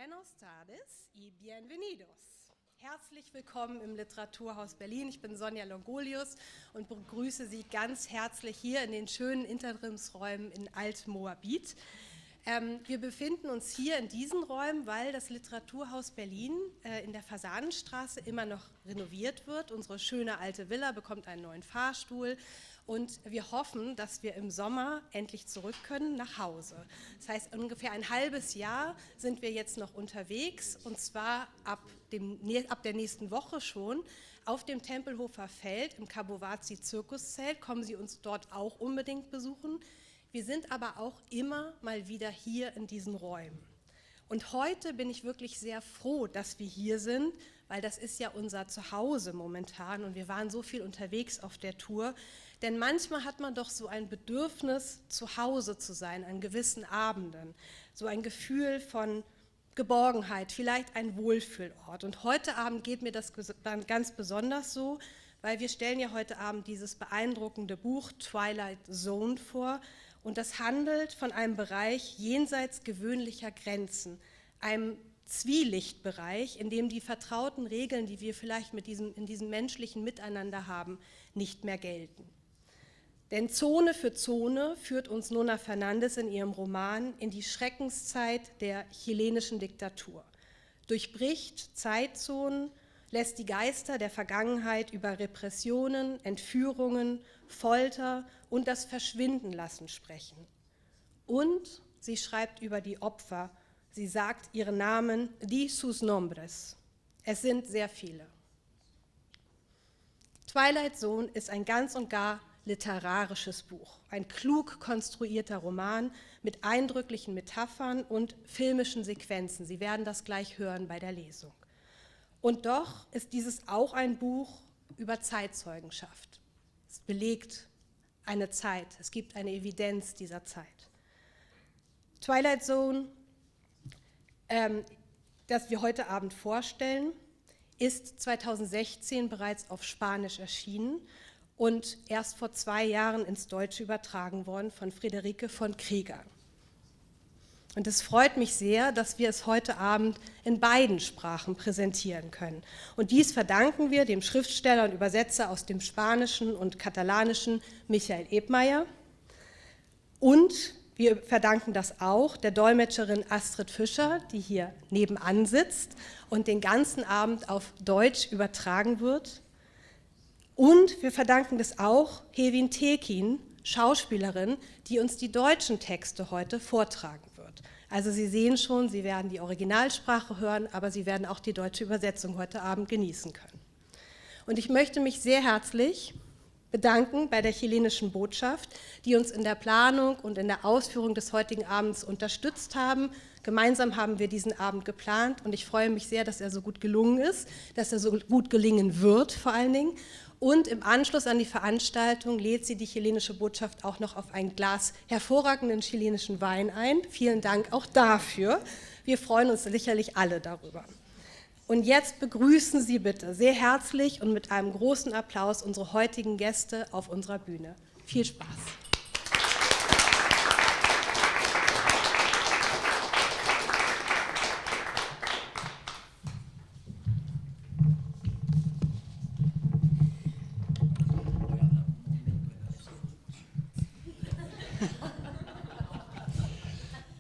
Buenos tardes y bienvenidos. Herzlich willkommen im Literaturhaus Berlin. Ich bin Sonja Longolius und begrüße Sie ganz herzlich hier in den schönen Interimsräumen in Alt-Moabit. Wir befinden uns hier in diesen Räumen, weil das Literaturhaus Berlin in der Fasanenstraße immer noch renoviert wird. Unsere schöne alte Villa bekommt einen neuen Fahrstuhl und wir hoffen, dass wir im Sommer endlich zurück können nach Hause. Das heißt, ungefähr ein halbes Jahr sind wir jetzt noch unterwegs und zwar ab der nächsten Woche schon auf dem Tempelhofer Feld im Kabowazi Zirkuszelt. Kommen Sie uns dort auch unbedingt besuchen. Wir sind aber auch immer mal wieder hier in diesen Räumen. Und heute bin ich wirklich sehr froh, dass wir hier sind, weil das ist ja unser Zuhause momentan und wir waren so viel unterwegs auf der Tour. Denn manchmal hat man doch so ein Bedürfnis, zu Hause zu sein an gewissen Abenden. So ein Gefühl von Geborgenheit, vielleicht ein Wohlfühlort. Und heute Abend geht mir das dann ganz besonders so, weil wir stellen ja heute Abend dieses beeindruckende Buch Twilight Zone vor. Und das handelt von einem Bereich jenseits gewöhnlicher Grenzen, einem Zwielichtbereich, in dem die vertrauten Regeln, die wir vielleicht in diesem menschlichen Miteinander haben, nicht mehr gelten. Denn Zone für Zone führt uns Nona Fernandes in ihrem Roman in die Schreckenszeit der chilenischen Diktatur. Durchbricht Zeitzonen, lässt die Geister der Vergangenheit über Repressionen, Entführungen, Folter und das Verschwindenlassen sprechen. Und sie schreibt über die Opfer, sie sagt ihre Namen, di sus nombres. Es sind sehr viele. Twilight Zone ist ein ganz und gar literarisches Buch, ein klug konstruierter Roman mit eindrücklichen Metaphern und filmischen Sequenzen. Sie werden das gleich hören bei der Lesung. Und doch ist dieses auch ein Buch über Zeitzeugenschaft. Es belegt eine Zeit, es gibt eine Evidenz dieser Zeit. Twilight Zone, das wir heute Abend vorstellen, ist 2016 bereits auf Spanisch erschienen und erst vor 2 Jahren ins Deutsche übertragen worden von Friederike von Krieger. Und es freut mich sehr, dass wir es heute Abend in beiden Sprachen präsentieren können. Und dies verdanken wir dem Schriftsteller und Übersetzer aus dem Spanischen und Katalanischen Michael Ebmeier. Und wir verdanken das auch der Dolmetscherin Astrid Fischer, die hier nebenan sitzt und den ganzen Abend auf Deutsch übertragen wird. Und wir verdanken das auch Hevin Tekin, Schauspielerin, die uns die deutschen Texte heute vortragen wird. Also Sie sehen schon, Sie werden die Originalsprache hören, aber Sie werden auch die deutsche Übersetzung heute Abend genießen können. Und ich möchte mich sehr herzlich bedanken bei der chilenischen Botschaft, die uns in der Planung und in der Ausführung des heutigen Abends unterstützt haben. Gemeinsam haben wir diesen Abend geplant und ich freue mich sehr, dass er so gut gelungen ist, dass er so gut gelingen wird vor allen Dingen. Und im Anschluss an die Veranstaltung lädt sie die chilenische Botschaft auch noch auf ein Glas hervorragenden chilenischen Wein ein. Vielen Dank auch dafür. Wir freuen uns sicherlich alle darüber. Und jetzt begrüßen Sie bitte sehr herzlich und mit einem großen Applaus unsere heutigen Gäste auf unserer Bühne. Viel Spaß.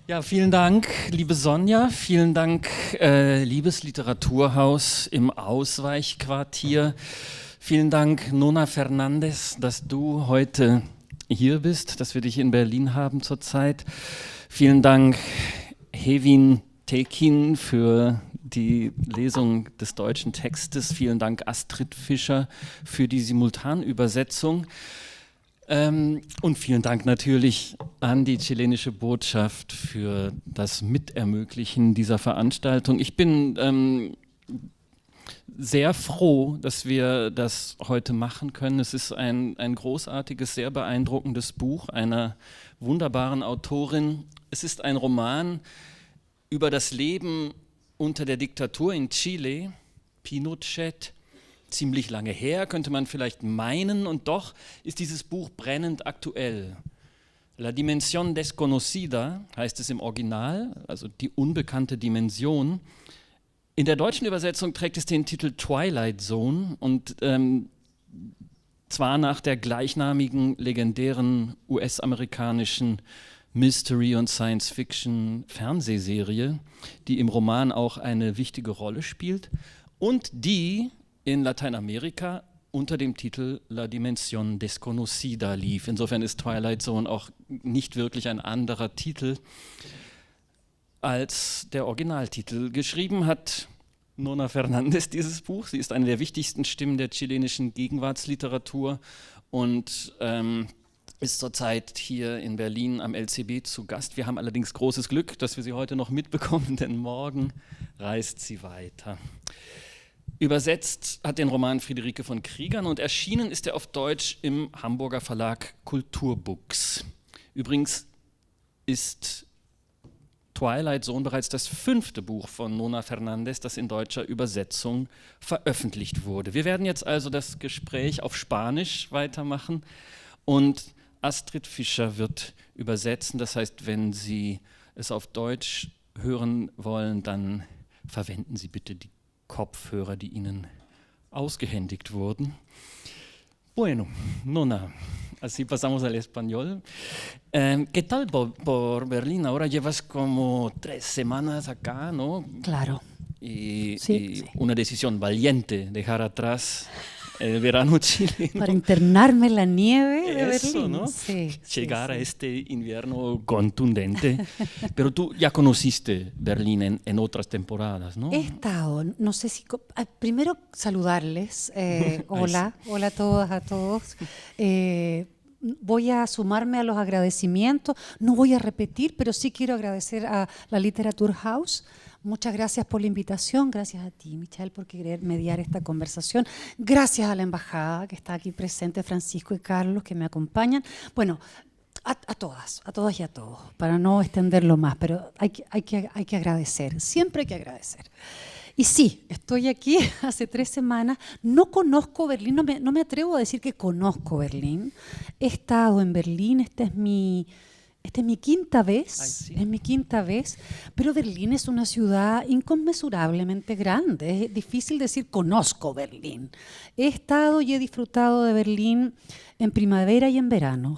Ja, vielen Dank, liebe Sonja, vielen Dank, liebes Literaturhaus im Ausweichquartier. Vielen Dank, Nona Fernandes, dass du heute hier bist, dass wir dich in Berlin haben zurzeit. Vielen Dank, Hevin Tekin, für die Lesung des deutschen Textes. Vielen Dank, Astrid Fischer, für die Simultanübersetzung. Und vielen Dank natürlich an die chilenische Botschaft für das Mitermöglichen dieser Veranstaltung. Ich bin sehr froh, dass wir das heute machen können. Es ist ein großartiges, sehr beeindruckendes Buch einer wunderbaren Autorin. Es ist ein Roman über das Leben unter der Diktatur in Chile, Pinochet. Ziemlich lange her, könnte man vielleicht meinen, und doch ist dieses Buch brennend aktuell. La Dimensión Desconocida heißt es im Original, also die unbekannte Dimension. In der deutschen Übersetzung trägt es den Titel Twilight Zone und zwar nach der gleichnamigen legendären US-amerikanischen Mystery- und Science-Fiction-Fernsehserie, die im Roman auch eine wichtige Rolle spielt und die in Lateinamerika unter dem Titel La Dimensión Desconocida lief. Insofern ist Twilight Zone auch nicht wirklich ein anderer Titel als der Originaltitel. Geschrieben hat Nona Fernández dieses Buch. Sie ist eine der wichtigsten Stimmen der chilenischen Gegenwartsliteratur und ist zurzeit hier in Berlin am LCB zu Gast. Wir haben allerdings großes Glück, dass wir sie heute noch mitbekommen, denn morgen reist sie weiter. Übersetzt hat den Roman Friederike von Kriegern und erschienen ist er auf Deutsch im Hamburger Verlag Kulturbooks. Übrigens ist Twilight Zone bereits das 5. Buch von Nona Fernández, das in deutscher Übersetzung veröffentlicht wurde. Wir werden jetzt also das Gespräch auf Spanisch weitermachen und Astrid Fischer wird übersetzen. Das heißt, wenn Sie es auf Deutsch hören wollen, dann verwenden Sie bitte die Kopfhörer, die Ihnen ausgehändigt wurden. Bueno, Nona, así pasamos al español. ¿Qué tal por Berlín? Ahora llevas como 3 semanas acá, ¿no? Claro. Y Sí. una decisión valiente, dejar atrás el verano chileno. Para internarme en la nieve de Eso, Berlín. ¿no? Sí, Llegar a sí. este invierno contundente. Pero tú ya conociste Berlín en otras temporadas, ¿no? He estado, no sé si... primero saludarles. Hola, hola a todas, a todos. Voy a sumarme a los agradecimientos. No voy a repetir, pero sí quiero agradecer a la Literature House. Muchas gracias por la invitación, gracias a ti, Michael, por querer mediar esta conversación. Gracias a la embajada que está aquí presente, Francisco y Carlos, que me acompañan. Bueno, a todas y a todos, para no extenderlo más, pero hay que agradecer, siempre hay que agradecer. Y sí, estoy aquí hace 3 semanas, no conozco Berlín, no me atrevo a decir que conozco Berlín. He estado en Berlín, esta es mi 5ª vez, Ay, sí. es mi 5ª vez, pero Berlín es una ciudad inconmensurablemente grande. Es difícil decir conozco Berlín. He estado y he disfrutado de Berlín en primavera y en verano.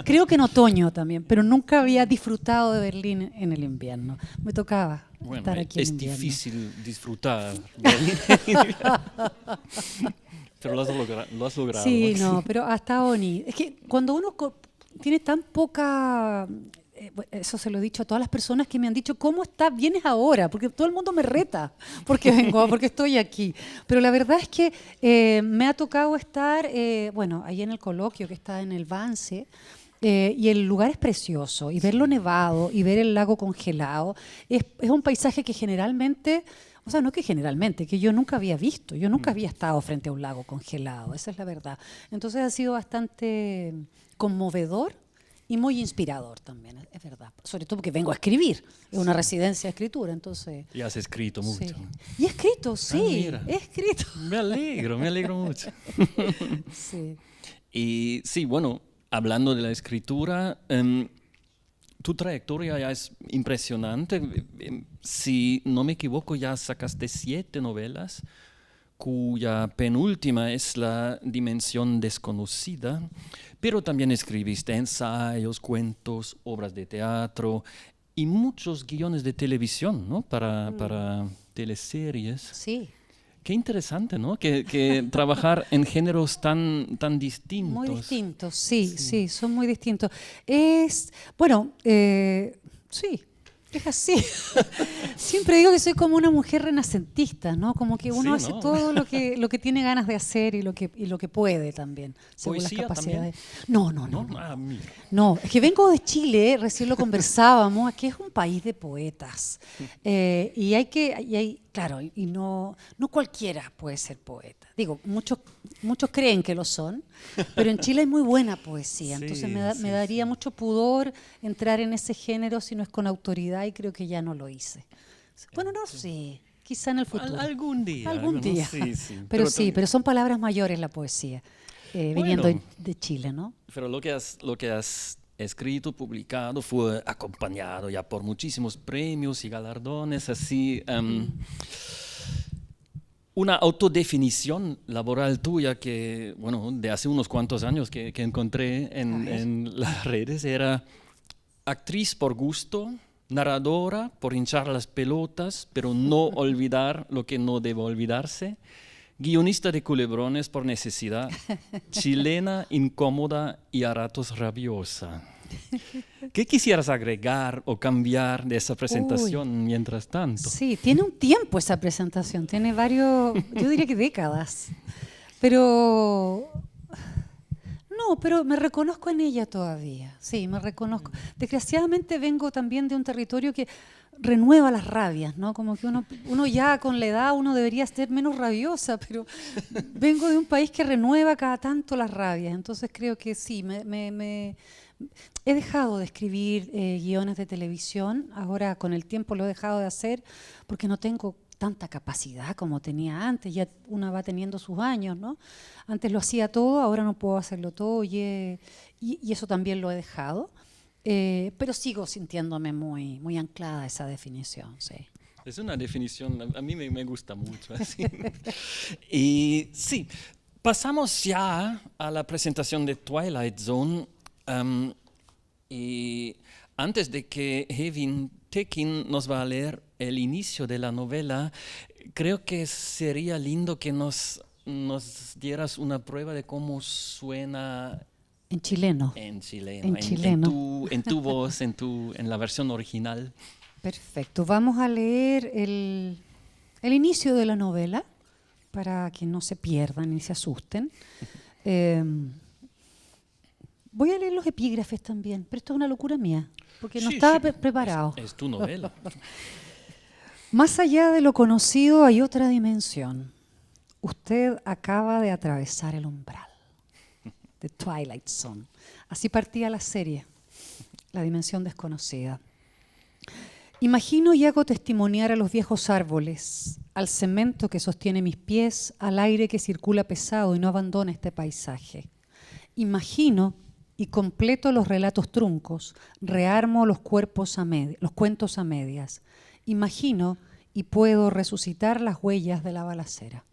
Creo que en otoño también, pero nunca había disfrutado de Berlín en el invierno. Me tocaba estar aquí en es invierno. difícil disfrutar Berlín. Pero lo has logrado. Sí, no, pero hasta bonito. Es que cuando uno tiene tan poca... eso se lo he dicho a todas las personas que me han dicho, ¿cómo estás? ¿Vienes ahora? Porque todo el mundo me reta porque porque estoy aquí. Pero la verdad es que me ha tocado estar, ahí en el coloquio que está en el Vance, y el lugar es precioso, y verlo nevado, y ver el lago congelado, es un paisaje que generalmente... O sea, no que generalmente, que yo nunca había visto, yo nunca había estado frente a un lago congelado, esa es la verdad. Entonces ha sido bastante conmovedor y muy inspirador también, es verdad. Sobre todo porque vengo a escribir, es una residencia de escritura, entonces... Y has escrito mucho. Sí. Y he escrito, sí, mira. he escrito. Me alegro mucho. Sí. Y sí, bueno, hablando de la escritura, tu trayectoria ya es impresionante. Si no me equivoco, ya sacaste 7 novelas, cuya penúltima es La Dimensión Desconocida, pero también escribiste ensayos, cuentos, obras de teatro y muchos guiones de televisión, ¿no? Para teleseries. Sí. Qué interesante, ¿no? Que trabajar en géneros tan distintos. Muy distintos, sí, son muy distintos. Sí, es así. Siempre digo que soy como una mujer renacentista, ¿no? Como que uno Sí, hace ¿no? todo lo que tiene ganas de hacer y lo que puede también, según las ¿Poesía capacidades. también? No. Ah, mira. No, es que vengo de Chile, recién lo conversábamos, que es un país de poetas. No cualquiera puede ser poeta. Digo, muchos creen que lo son, pero en Chile hay muy buena poesía. Sí, Entonces me sí, daría sí. mucho pudor entrar en ese género si no es con autoridad y creo que ya no lo hice. Bueno, no sé, quizá en el futuro. Algún día. Algún día. Sí. Pero son palabras mayores la poesía, viniendo de Chile, ¿no? Pero lo que has escrito, publicado, fue acompañado ya por muchísimos premios y galardones, así. Una autodefinición laboral tuya que, bueno, de hace unos cuantos años que encontré en las redes era actriz por gusto, narradora por hinchar las pelotas, pero no olvidar lo que no debe olvidarse, guionista de culebrones por necesidad, chilena, incómoda y a ratos rabiosa. ¿Qué quisieras agregar o cambiar de esa presentación mientras tanto? Sí, tiene un tiempo esa presentación, tiene varios, yo diría que décadas. Pero no, pero me reconozco en ella todavía, sí, me reconozco. Desgraciadamente vengo también de un territorio que renueva las rabias, ¿no? Como que uno ya con la edad uno debería ser menos rabiosa, pero vengo de un país que renueva cada tanto las rabias, entonces creo que sí, he dejado de escribir guiones de televisión, ahora con el tiempo lo he dejado de hacer porque no tengo tanta capacidad como tenía antes, ya una va teniendo sus años, ¿no? Antes lo hacía todo, ahora no puedo hacerlo todo y eso también lo he dejado, pero sigo sintiéndome muy anclada a esa definición, sí. Es una definición, a mí me gusta mucho. Así. Y sí, pasamos ya a la presentación de Twilight Zone. Y antes de que Hevin Tekin nos va a leer el inicio de la novela, creo que sería lindo que nos dieras una prueba de cómo suena en chileno. En chileno, en chileno. En tu voz, en la versión original. Perfecto, vamos a leer el inicio de la novela para que no se pierdan ni se asusten. Voy a leer los epígrafes también, pero esto es una locura mía, porque no estaba preparado. Es tu novela. Más allá de lo conocido hay otra dimensión. Usted acaba de atravesar el umbral. The Twilight Zone. Así partía la serie, la dimensión desconocida. Imagino y hago testimoniar a los viejos árboles, al cemento que sostiene mis pies, al aire que circula pesado y no abandona este paisaje. Imagino y completo los relatos truncos, rearmo los cuentos a medias. Imagino y puedo resucitar las huellas de la balacera.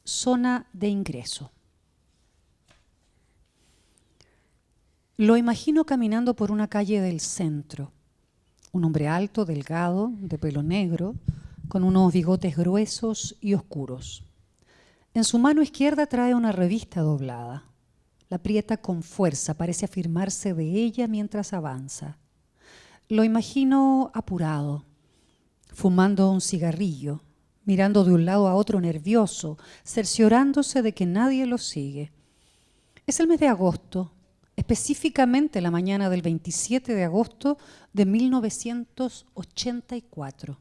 Zona de ingreso. Lo imagino caminando por una calle del centro. Un hombre alto, delgado, de pelo negro, con unos bigotes gruesos y oscuros. En su mano izquierda trae una revista doblada. La aprieta con fuerza, parece afirmarse de ella mientras avanza. Lo imagino apurado, fumando un cigarrillo, mirando de un lado a otro nervioso, cerciorándose de que nadie lo sigue. Es el mes de agosto, específicamente la mañana del 27 de agosto de 1984.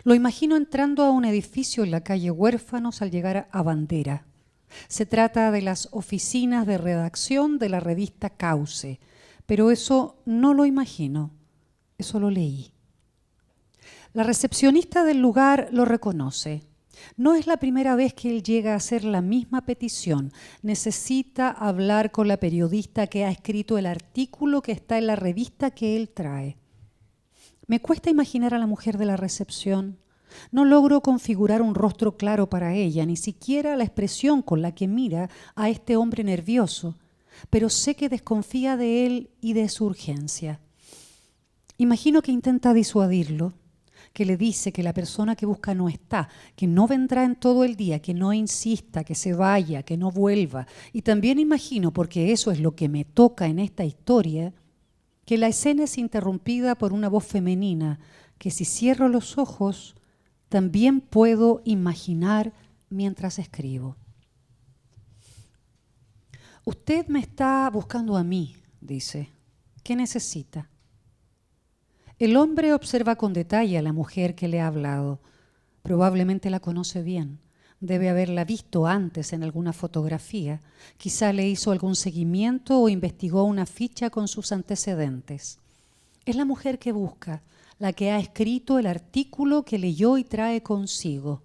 Lo imagino entrando a un edificio en la calle Huérfanos al llegar a Bandera. Se trata de las oficinas de redacción de la revista Cauce, pero eso no lo imagino, eso lo leí. La recepcionista del lugar lo reconoce. No es la primera vez que él llega a hacer la misma petición. Necesita hablar con la periodista que ha escrito el artículo que está en la revista que él trae. Me cuesta imaginar a la mujer de la recepción. No logro configurar un rostro claro para ella, ni siquiera la expresión con la que mira a este hombre nervioso, pero sé que desconfía de él y de su urgencia. Imagino que intenta disuadirlo, que le dice que la persona que busca no está, que no vendrá en todo el día, que no insista, que se vaya, que no vuelva. Y también imagino, porque eso es lo que me toca en esta historia, que la escena es interrumpida por una voz femenina, que si cierro los ojos también puedo imaginar mientras escribo. Usted me está buscando a mí, dice. ¿Qué necesita? El hombre observa con detalle a la mujer que le ha hablado. Probablemente la conoce bien. Debe haberla visto antes en alguna fotografía. Quizá le hizo algún seguimiento o investigó una ficha con sus antecedentes. Es la mujer que busca, la que ha escrito el artículo que leyó y trae consigo.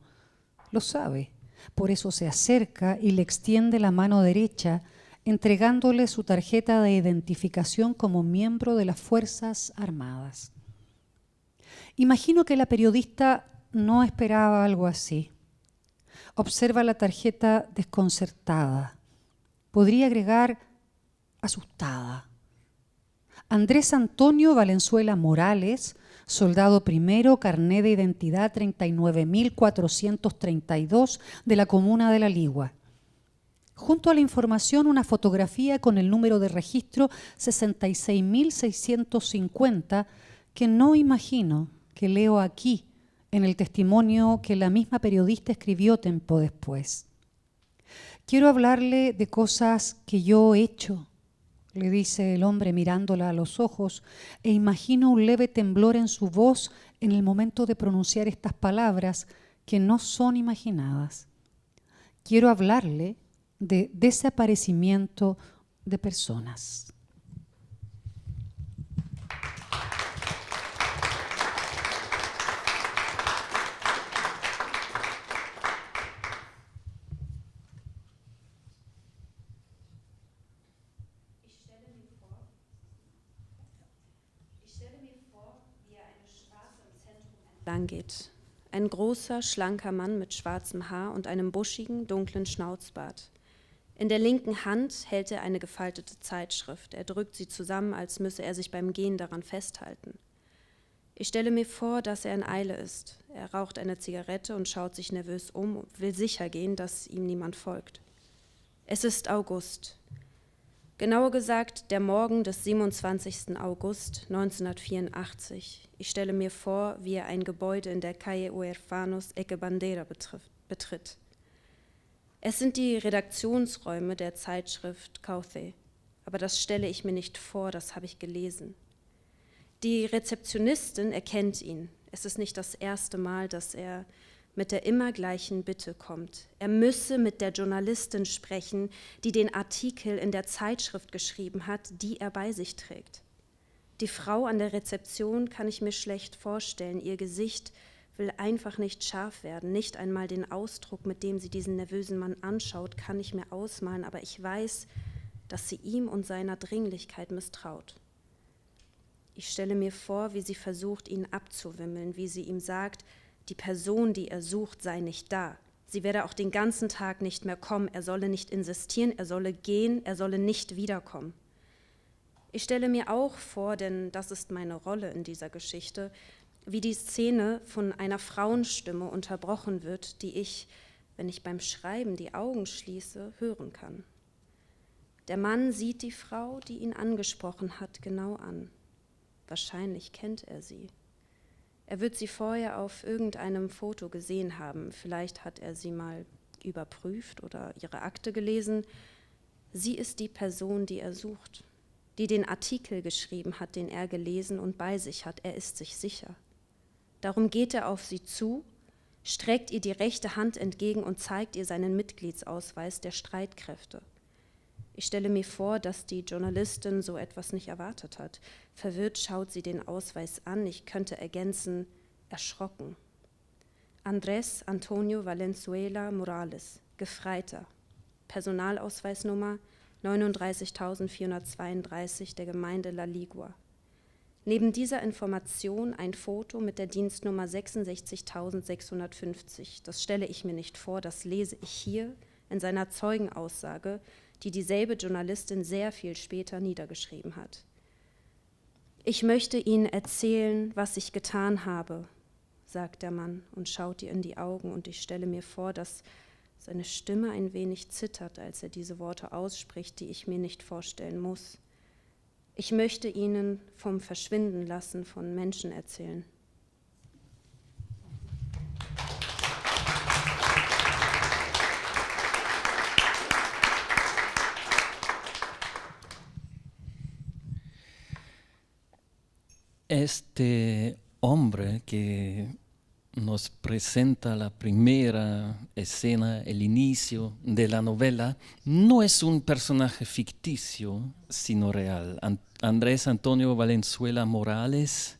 Lo sabe, por eso se acerca y le extiende la mano derecha entregándole su tarjeta de identificación como miembro de las Fuerzas Armadas. Imagino que la periodista no esperaba algo así. Observa la tarjeta desconcertada. Podría agregar asustada. Andrés Antonio Valenzuela Morales, soldado primero, carné de identidad 39.432 de la comuna de La Ligua. Junto a la información, una fotografía con el número de registro 66.650 que no imagino que leo aquí en el testimonio que la misma periodista escribió tiempo después. Quiero hablarle de cosas que yo he hecho, le dice el hombre mirándola a los ojos, e imagino un leve temblor en su voz en el momento de pronunciar estas palabras que no son imaginadas. Quiero hablarle de desaparecimiento de personas. Lang geht. Ein großer, schlanker Mann mit schwarzem Haar und einem buschigen, dunklen Schnauzbart. In der linken Hand hält er eine gefaltete Zeitschrift. Er drückt sie zusammen, als müsse er sich beim Gehen daran festhalten. Ich stelle mir vor, dass er in Eile ist. Er raucht eine Zigarette und schaut sich nervös um und will sicher gehen, dass ihm niemand folgt. Es ist August. Genauer gesagt, der Morgen des 27. August 1984. Ich stelle mir vor, wie er ein Gebäude in der Calle Huerfanos Ecke Bandera betritt. Es sind die Redaktionsräume der Zeitschrift Cauce, aber das stelle ich mir nicht vor, das habe ich gelesen. Die Rezeptionistin erkennt ihn. Es ist nicht das erste Mal, dass er mit der immer gleichen Bitte kommt. Er müsse mit der Journalistin sprechen, die den Artikel in der Zeitschrift geschrieben hat, die er bei sich trägt. Die Frau an der Rezeption kann ich mir schlecht vorstellen. Ihr Gesicht will einfach nicht scharf werden. Nicht einmal den Ausdruck, mit dem sie diesen nervösen Mann anschaut, kann ich mir ausmalen, aber ich weiß, dass sie ihm und seiner Dringlichkeit misstraut. Ich stelle mir vor, wie sie versucht, ihn abzuwimmeln, wie sie ihm sagt, die Person, die er sucht, sei nicht da. Sie werde auch den ganzen Tag nicht mehr kommen. Er solle nicht insistieren, er solle gehen, er solle nicht wiederkommen. Ich stelle mir auch vor, denn das ist meine Rolle in dieser Geschichte, wie die Szene von einer Frauenstimme unterbrochen wird, die ich, wenn ich beim Schreiben die Augen schließe, hören kann. Der Mann sieht die Frau, die ihn angesprochen hat, genau an. Wahrscheinlich kennt er sie. Er wird sie vorher auf irgendeinem Foto gesehen haben. Vielleicht hat er sie mal überprüft oder ihre Akte gelesen. Sie ist die Person, die er sucht, die den Artikel geschrieben hat, den er gelesen und bei sich hat. Er ist sich sicher. Darum geht er auf sie zu, streckt ihr die rechte Hand entgegen und zeigt ihr seinen Mitgliedsausweis der Streitkräfte. Ich stelle mir vor, dass die Journalistin so etwas nicht erwartet hat. Verwirrt schaut sie den Ausweis an. Ich könnte ergänzen, erschrocken. Andrés Antonio Valenzuela Morales, Gefreiter. Personalausweisnummer 39.432 der Gemeinde La Ligua. Neben dieser Information ein Foto mit der Dienstnummer 66.650. Das stelle ich mir nicht vor, das lese ich hier in seiner Zeugenaussage, die dieselbe Journalistin sehr viel später niedergeschrieben hat. Ich möchte Ihnen erzählen, was ich getan habe, sagt der Mann und schaut ihr in die Augen, und ich stelle mir vor, dass seine Stimme ein wenig zittert, als er diese Worte ausspricht, die ich mir nicht vorstellen muss. Ich möchte Ihnen vom Verschwinden lassen von Menschen erzählen. Este hombre que nos presenta la primera escena, el inicio de la novela, no es un personaje ficticio, sino real. Andrés Antonio Valenzuela Morales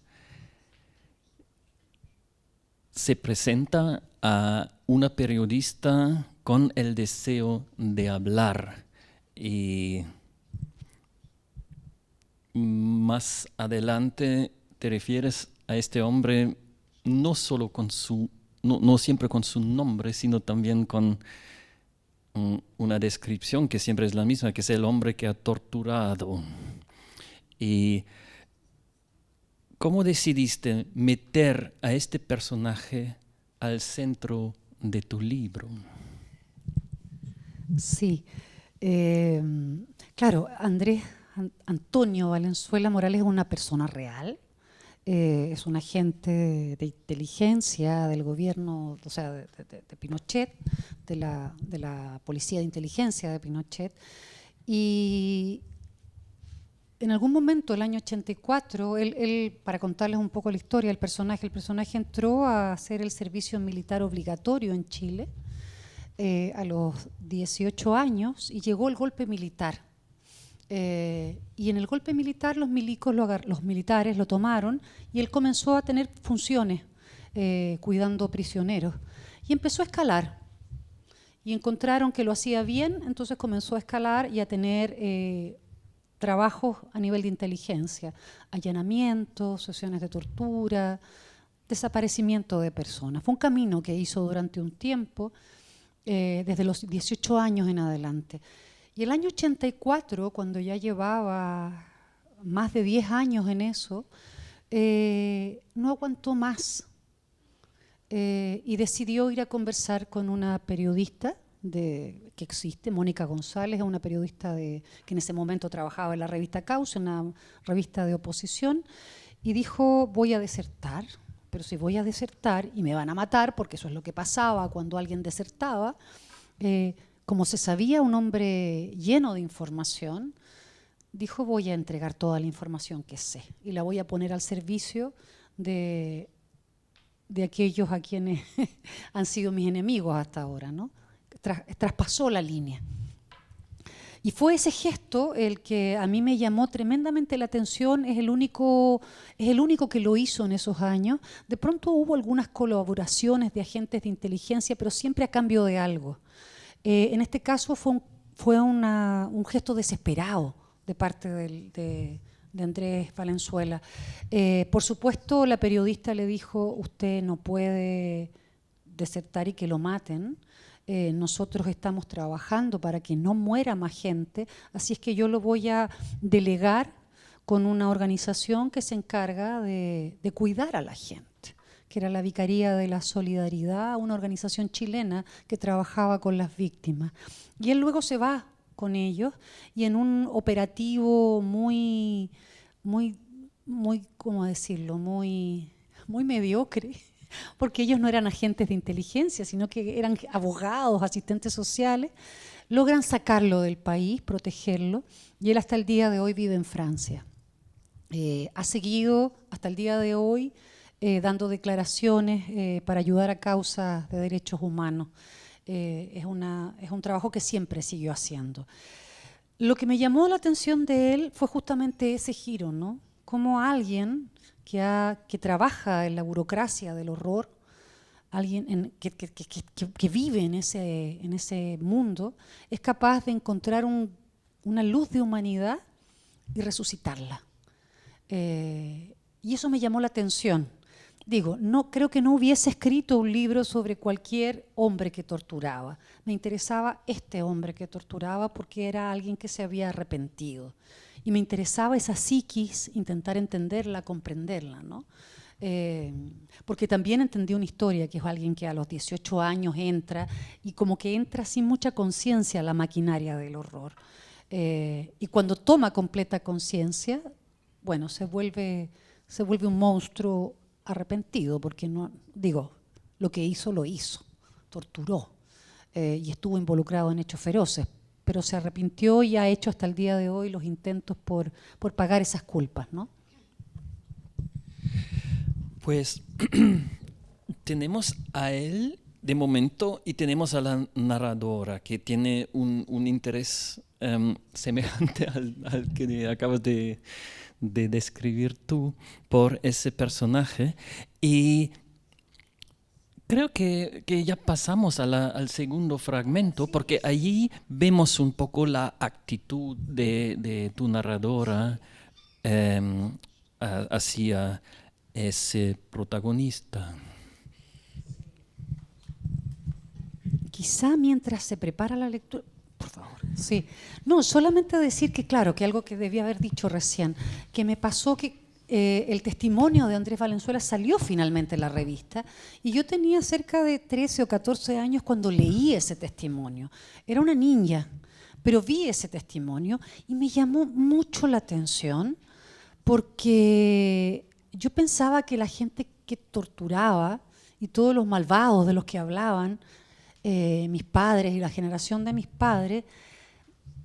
se presenta a una periodista con el deseo de hablar. y más adelante te refieres a este hombre no solo con no siempre con su nombre, sino también con una descripción que siempre es la misma, que es el hombre que ha torturado. ¿Y cómo decidiste meter a este personaje al centro de tu libro? Sí, claro, Antonio Valenzuela Morales es una persona real, es un agente de inteligencia del gobierno, o sea, de Pinochet, de la policía de inteligencia de Pinochet, y en algún momento, el año 84, él, para contarles un poco la historia del personaje, el personaje entró a hacer el servicio militar obligatorio en Chile a los 18 años y llegó el golpe militar. Y en el golpe militar los militares lo tomaron y él comenzó a tener funciones cuidando prisioneros y empezó a escalar y encontraron que lo hacía bien, entonces comenzó a escalar y a tener trabajos a nivel de inteligencia, allanamientos, sesiones de tortura, desaparecimiento de personas. Fue un camino que hizo durante un tiempo, desde los 18 años en adelante. Y el año 84, cuando ya llevaba más de 10 años en eso, no aguantó más y decidió ir a conversar con una periodista que existe, Mónica González, una periodista que en ese momento trabajaba en la revista Causa, una revista de oposición, y dijo: voy a desertar, pero si voy a desertar y me van a matar, porque eso es lo que pasaba cuando alguien desertaba, como se sabía, un hombre lleno de información, dijo: voy a entregar toda la información que sé y la voy a poner al servicio de aquellos a quienes han sido mis enemigos hasta ahora, ¿no? Traspasó la línea. Y fue ese gesto el que a mí me llamó tremendamente la atención, es el único que lo hizo en esos años. De pronto hubo algunas colaboraciones de agentes de inteligencia, pero siempre a cambio de algo. En este caso fue un gesto desesperado de parte de Andrés Valenzuela. Por supuesto, la periodista le dijo: usted no puede desertar y que lo maten. Nosotros estamos trabajando para que no muera más gente, así es que yo lo voy a delegar con una organización que se encarga de cuidar a la gente, que era la Vicaría de la Solidaridad, una organización chilena que trabajaba con las víctimas. Y él luego se va con ellos y en un operativo muy, ¿cómo decirlo?, muy mediocre, porque ellos no eran agentes de inteligencia, sino que eran abogados, asistentes sociales, logran sacarlo del país, protegerlo, y él hasta el día de hoy vive en Francia. Ha seguido hasta el día de hoy dando declaraciones para ayudar a causas de derechos humanos. Es un trabajo que siempre siguió haciendo. Lo que me llamó la atención de él fue justamente ese giro, ¿no? Como alguien que trabaja en la burocracia del horror, alguien que vive en ese mundo, es capaz de encontrar una luz de humanidad y resucitarla. Y eso me llamó la atención. Digo, creo que no hubiese escrito un libro sobre cualquier hombre que torturaba. Me interesaba este hombre que torturaba porque era alguien que se había arrepentido. Y me interesaba esa psiquis, intentar entenderla, comprenderla, ¿no? Porque también entendí una historia, que es alguien que a los 18 años entra y como que entra sin mucha conciencia a la maquinaria del horror. Y cuando toma completa conciencia, bueno, se vuelve un monstruo arrepentido, porque lo que hizo, lo hizo, torturó y estuvo involucrado en hechos feroces, pero se arrepintió y ha hecho hasta el día de hoy los intentos por pagar esas culpas, ¿no? Pues tenemos a él de momento y tenemos a la narradora, que tiene un interés semejante al que acabas de describir tú por ese personaje. Y creo que ya pasamos al segundo fragmento, porque allí vemos un poco la actitud de tu narradora hacia ese protagonista. Quizá mientras se prepara la lectura, por favor. Sí, no, solamente decir que claro, que algo que debía haber dicho recién, que me pasó que el testimonio de Andrés Valenzuela salió finalmente en la revista y yo tenía cerca de 13 o 14 años cuando leí ese testimonio. Era una niña, pero vi ese testimonio y me llamó mucho la atención porque yo pensaba que la gente que torturaba y todos los malvados de los que hablaban, mis padres y la generación de mis padres,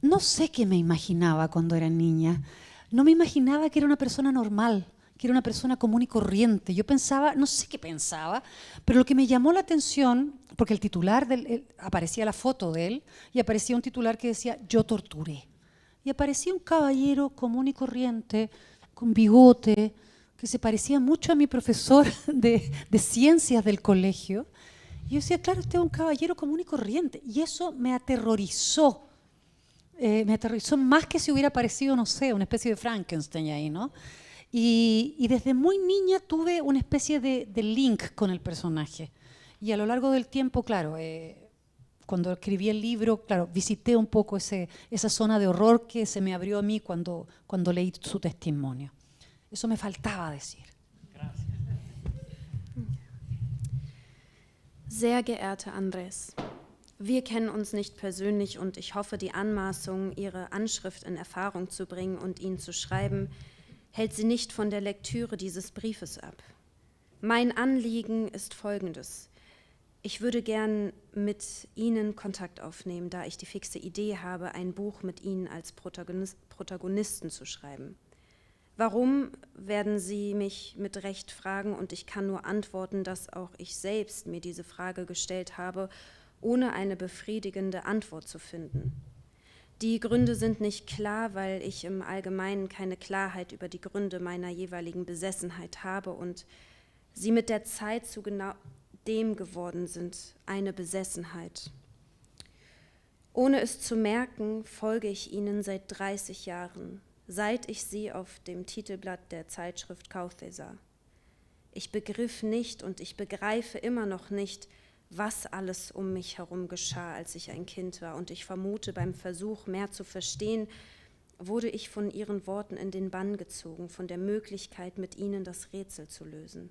no sé qué me imaginaba cuando era niña. No me imaginaba que era una persona normal, que era una persona común y corriente. Yo pensaba, no sé qué pensaba, pero lo que me llamó la atención, porque el titular, aparecía la foto de él y aparecía un titular que decía, yo torturé. Y aparecía un caballero común y corriente, con bigote, que se parecía mucho a mi profesor de ciencias del colegio. Y yo decía, claro, este es un caballero común y corriente. Y eso me aterrorizó. Me aterrorizó más que si hubiera parecido, no sé, una especie de Frankenstein ahí, ¿no? Y desde muy niña tuve una especie de link con el personaje. Y a lo largo del tiempo, claro, cuando escribí el libro, claro, visité un poco esa zona de horror que se me abrió a mí cuando leí su testimonio. Eso me faltaba decir. Gracias. Sehr geehrter Andrés, wir kennen uns nicht persönlich und ich hoffe, die Anmaßung, Ihre Anschrift in Erfahrung zu bringen und ihn zu schreiben, hält Sie nicht von der Lektüre dieses Briefes ab. Mein Anliegen ist folgendes. Ich würde gern mit Ihnen Kontakt aufnehmen, da ich die fixe Idee habe, ein Buch mit Ihnen als Protagonisten zu schreiben. Warum, werden Sie mich mit Recht fragen, und ich kann nur antworten, dass auch ich selbst mir diese Frage gestellt habe, ohne eine befriedigende Antwort zu finden. Die Gründe sind nicht klar, weil ich im Allgemeinen keine Klarheit über die Gründe meiner jeweiligen Besessenheit habe und sie mit der Zeit zu genau dem geworden sind, eine Besessenheit. Ohne es zu merken, folge ich Ihnen seit 30 Jahren, seit ich Sie auf dem Titelblatt der Zeitschrift Kauthe sah. Ich begriff nicht und ich begreife immer noch nicht, was alles um mich herum geschah, als ich ein Kind war, und ich vermute, beim Versuch, mehr zu verstehen, wurde ich von Ihren Worten in den Bann gezogen, von der Möglichkeit, mit Ihnen das Rätsel zu lösen.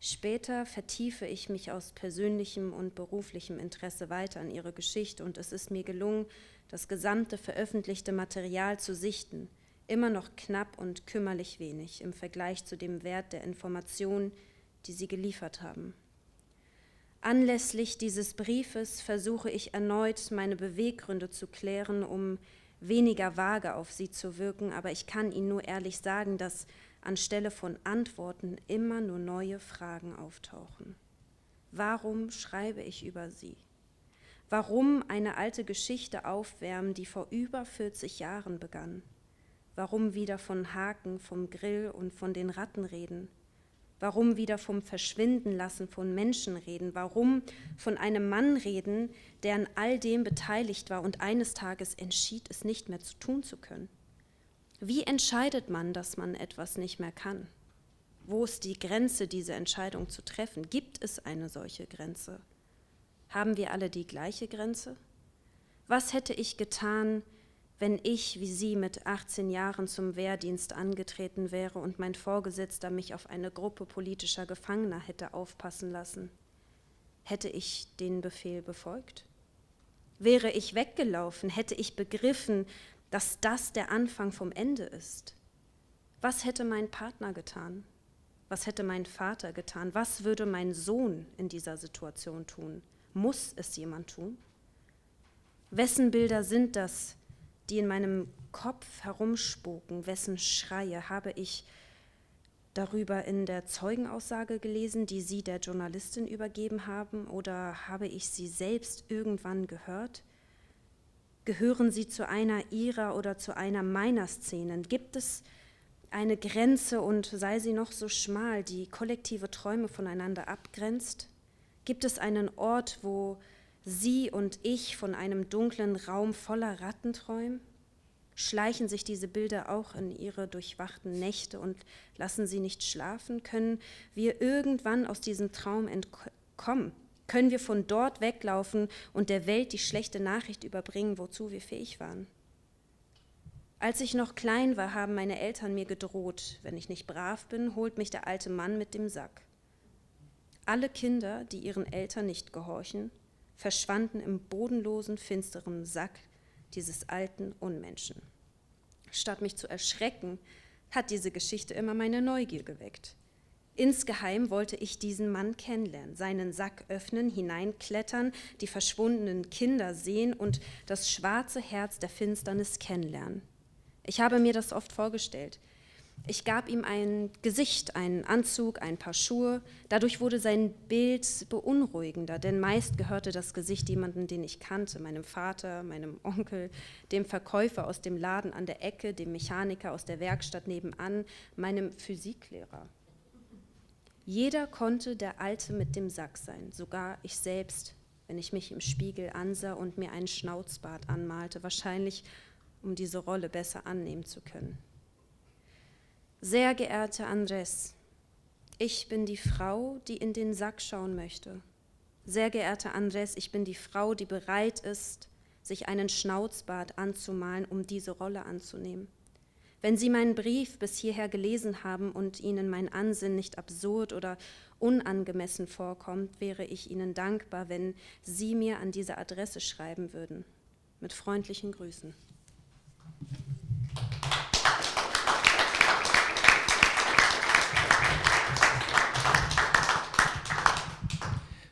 Später vertiefe ich mich aus persönlichem und beruflichem Interesse weiter in Ihre Geschichte und es ist mir gelungen, das gesamte veröffentlichte Material zu sichten, immer noch knapp und kümmerlich wenig im Vergleich zu dem Wert der Informationen, die Sie geliefert haben. Anlässlich dieses Briefes versuche ich erneut, meine Beweggründe zu klären, um weniger vage auf Sie zu wirken, aber ich kann Ihnen nur ehrlich sagen, dass anstelle von Antworten immer nur neue Fragen auftauchen. Warum schreibe ich über Sie? Warum eine alte Geschichte aufwärmen, die vor über 40 Jahren begann? Warum wieder von Haken, vom Grill und von den Ratten reden? Warum wieder vom Verschwindenlassen von Menschen reden? Warum von einem Mann reden, der an all dem beteiligt war und eines Tages entschied, es nicht mehr tun zu können? Wie entscheidet man, dass man etwas nicht mehr kann? Wo ist die Grenze, diese Entscheidung zu treffen? Gibt es eine solche Grenze? Haben wir alle die gleiche Grenze? Was hätte ich getan, wenn ich, wie Sie, mit 18 Jahren zum Wehrdienst angetreten wäre und mein Vorgesetzter mich auf eine Gruppe politischer Gefangener hätte aufpassen lassen? Hätte ich den Befehl befolgt? Wäre ich weggelaufen, hätte ich begriffen, dass das der Anfang vom Ende ist? Was hätte mein Partner getan? Was hätte mein Vater getan? Was würde mein Sohn in dieser Situation tun? Muss es jemand tun? Wessen Bilder sind das, die in meinem Kopf herumspuken? Wessen Schreie habe ich darüber in der Zeugenaussage gelesen, die Sie der Journalistin übergeben haben? Oder habe ich sie selbst irgendwann gehört? Gehören sie zu einer Ihrer oder zu einer meiner Szenen? Gibt es eine Grenze, und sei sie noch so schmal, die kollektive Träume voneinander abgrenzt? Gibt es einen Ort, wo Sie und ich von einem dunklen Raum voller Ratten träumen? Schleichen sich diese Bilder auch in Ihre durchwachten Nächte und lassen Sie nicht schlafen? Können wir irgendwann aus diesem Traum entkommen? Können wir von dort weglaufen und der Welt die schlechte Nachricht überbringen, wozu wir fähig waren? Als ich noch klein war, haben meine Eltern mir gedroht, wenn ich nicht brav bin, holt mich der alte Mann mit dem Sack. Alle Kinder, die ihren Eltern nicht gehorchen, verschwanden im bodenlosen, finsteren Sack dieses alten Unmenschen. Statt mich zu erschrecken, hat diese Geschichte immer meine Neugier geweckt. Insgeheim wollte ich diesen Mann kennenlernen, seinen Sack öffnen, hineinklettern, die verschwundenen Kinder sehen und das schwarze Herz der Finsternis kennenlernen. Ich habe mir das oft vorgestellt. Ich gab ihm ein Gesicht, einen Anzug, ein paar Schuhe. Dadurch wurde sein Bild beunruhigender, denn meist gehörte das Gesicht jemandem, den ich kannte, meinem Vater, meinem Onkel, dem Verkäufer aus dem Laden an der Ecke, dem Mechaniker aus der Werkstatt nebenan, meinem Physiklehrer. Jeder konnte der Alte mit dem Sack sein, sogar ich selbst, wenn ich mich im Spiegel ansah und mir einen Schnauzbart anmalte, wahrscheinlich um diese Rolle besser annehmen zu können. Sehr geehrter Andrés, ich bin die Frau, die in den Sack schauen möchte. Sehr geehrter Andrés, ich bin die Frau, die bereit ist, sich einen Schnauzbart anzumalen, um diese Rolle anzunehmen. Wenn Sie meinen Brief bis hierher gelesen haben und Ihnen mein Ansinnen nicht absurd oder unangemessen vorkommt, wäre ich Ihnen dankbar, wenn Sie mir an diese Adresse schreiben würden. Mit freundlichen Grüßen.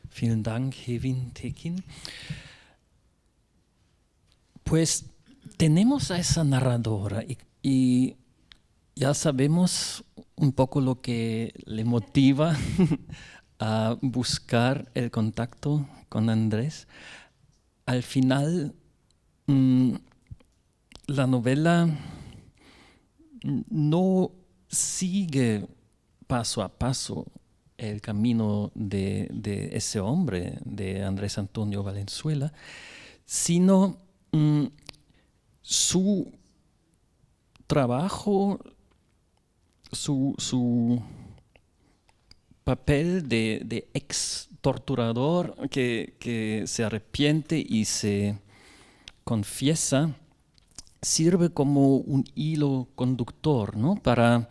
Vielen Dank, Hevin Tekin. Pues tenemos a esa narradora y ya sabemos un poco lo que le motiva a buscar el contacto con Andrés. Al final, la novela no sigue paso a paso el camino de ese hombre, de Andrés Antonio Valenzuela, sino su trabajo, su papel de ex torturador que se arrepiente y se confiesa, sirve como un hilo conductor, ¿no? Para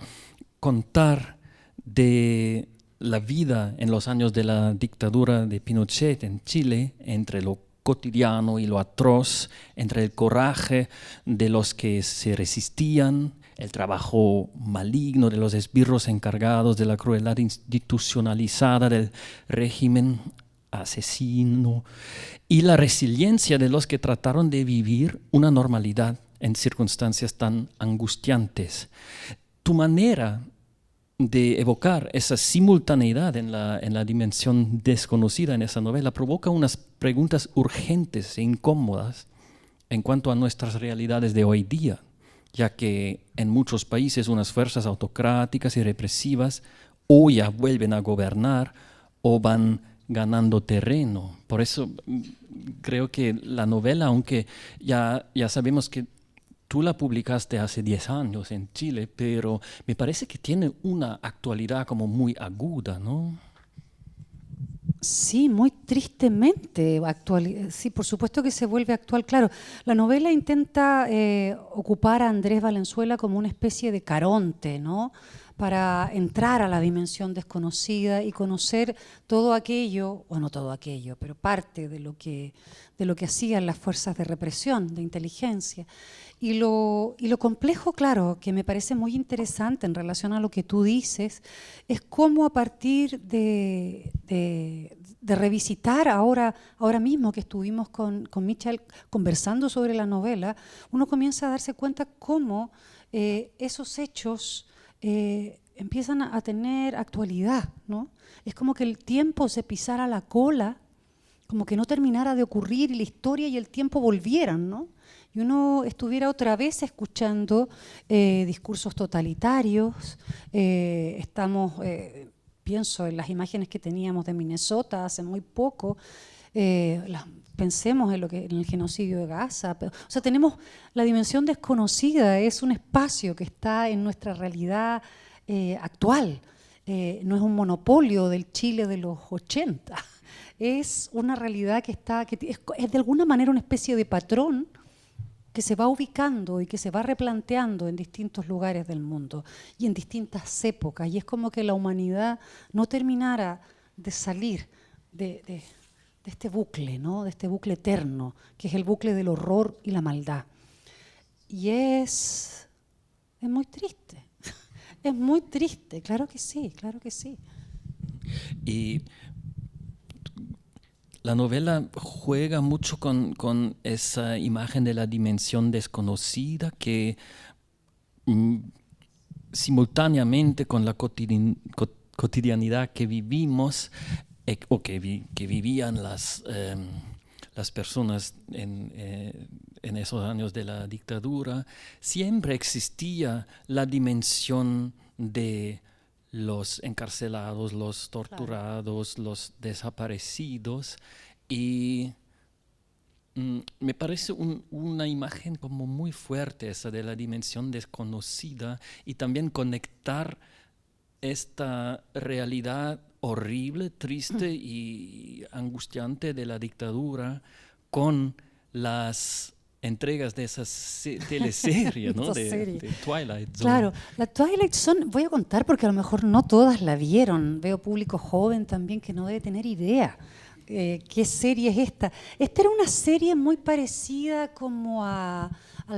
contar de la vida en los años de la dictadura de Pinochet en Chile, entre lo cotidiano y lo atroz, entre el coraje de los que se resistían, el trabajo maligno de los esbirros encargados de la crueldad institucionalizada del régimen asesino y la resiliencia de los que trataron de vivir una normalidad en circunstancias tan angustiantes. Tu manera de evocar esa simultaneidad en la dimensión desconocida en esa novela provoca unas preguntas urgentes e incómodas en cuanto a nuestras realidades de hoy día, ya que en muchos países unas fuerzas autocráticas y represivas o ya vuelven a gobernar o van ganando terreno. Por eso creo que la novela, aunque ya sabemos que tú la publicaste hace 10 años en Chile, pero me parece que tiene una actualidad como muy aguda, ¿no? Sí, muy tristemente actual. Sí, por supuesto que se vuelve actual. Claro, la novela intenta ocupar a Andrés Valenzuela como una especie de Caronte, ¿no? Para entrar a la dimensión desconocida y conocer todo aquello, o no todo aquello, pero parte de lo que hacían las fuerzas de represión, de inteligencia. Y lo complejo, claro, que me parece muy interesante en relación a lo que tú dices, es cómo a partir de revisitar ahora mismo que estuvimos con Michal conversando sobre la novela, uno comienza a darse cuenta cómo esos hechos empiezan a tener actualidad, ¿no? Es como que el tiempo se pisara la cola, como que no terminara de ocurrir y la historia y el tiempo volvieran, ¿no? Y uno estuviera otra vez escuchando discursos totalitarios, estamos pienso en las imágenes que teníamos de Minnesota hace muy poco, pensemos en el genocidio de Gaza. O sea, tenemos la dimensión desconocida, es un espacio que está en nuestra realidad actual. No es un monopolio del Chile de los 80. Es una realidad que es de alguna manera una especie de patrón que se va ubicando y que se va replanteando en distintos lugares del mundo y en distintas épocas. Y es como que la humanidad no terminara de salir de este bucle, ¿no? De este bucle eterno, que es el bucle del horror y la maldad. Y es muy triste, es muy triste, claro que sí, claro que sí. Y la novela juega mucho con esa imagen de la dimensión desconocida que simultáneamente con la cotidianidad que vivimos o que vivían las personas en esos años de la dictadura, siempre existía la dimensión de los encarcelados, los torturados, claro, los desaparecidos, y me parece una imagen como muy fuerte esa de la dimensión desconocida y también conectar esta realidad horrible, triste y angustiante de la dictadura con las entregas de esas teleseries, ¿no? de Twilight Zone. Claro, la Twilight Zone, voy a contar porque a lo mejor no todas la vieron, veo público joven también que no debe tener idea qué serie es esta. Esta era una serie muy parecida como al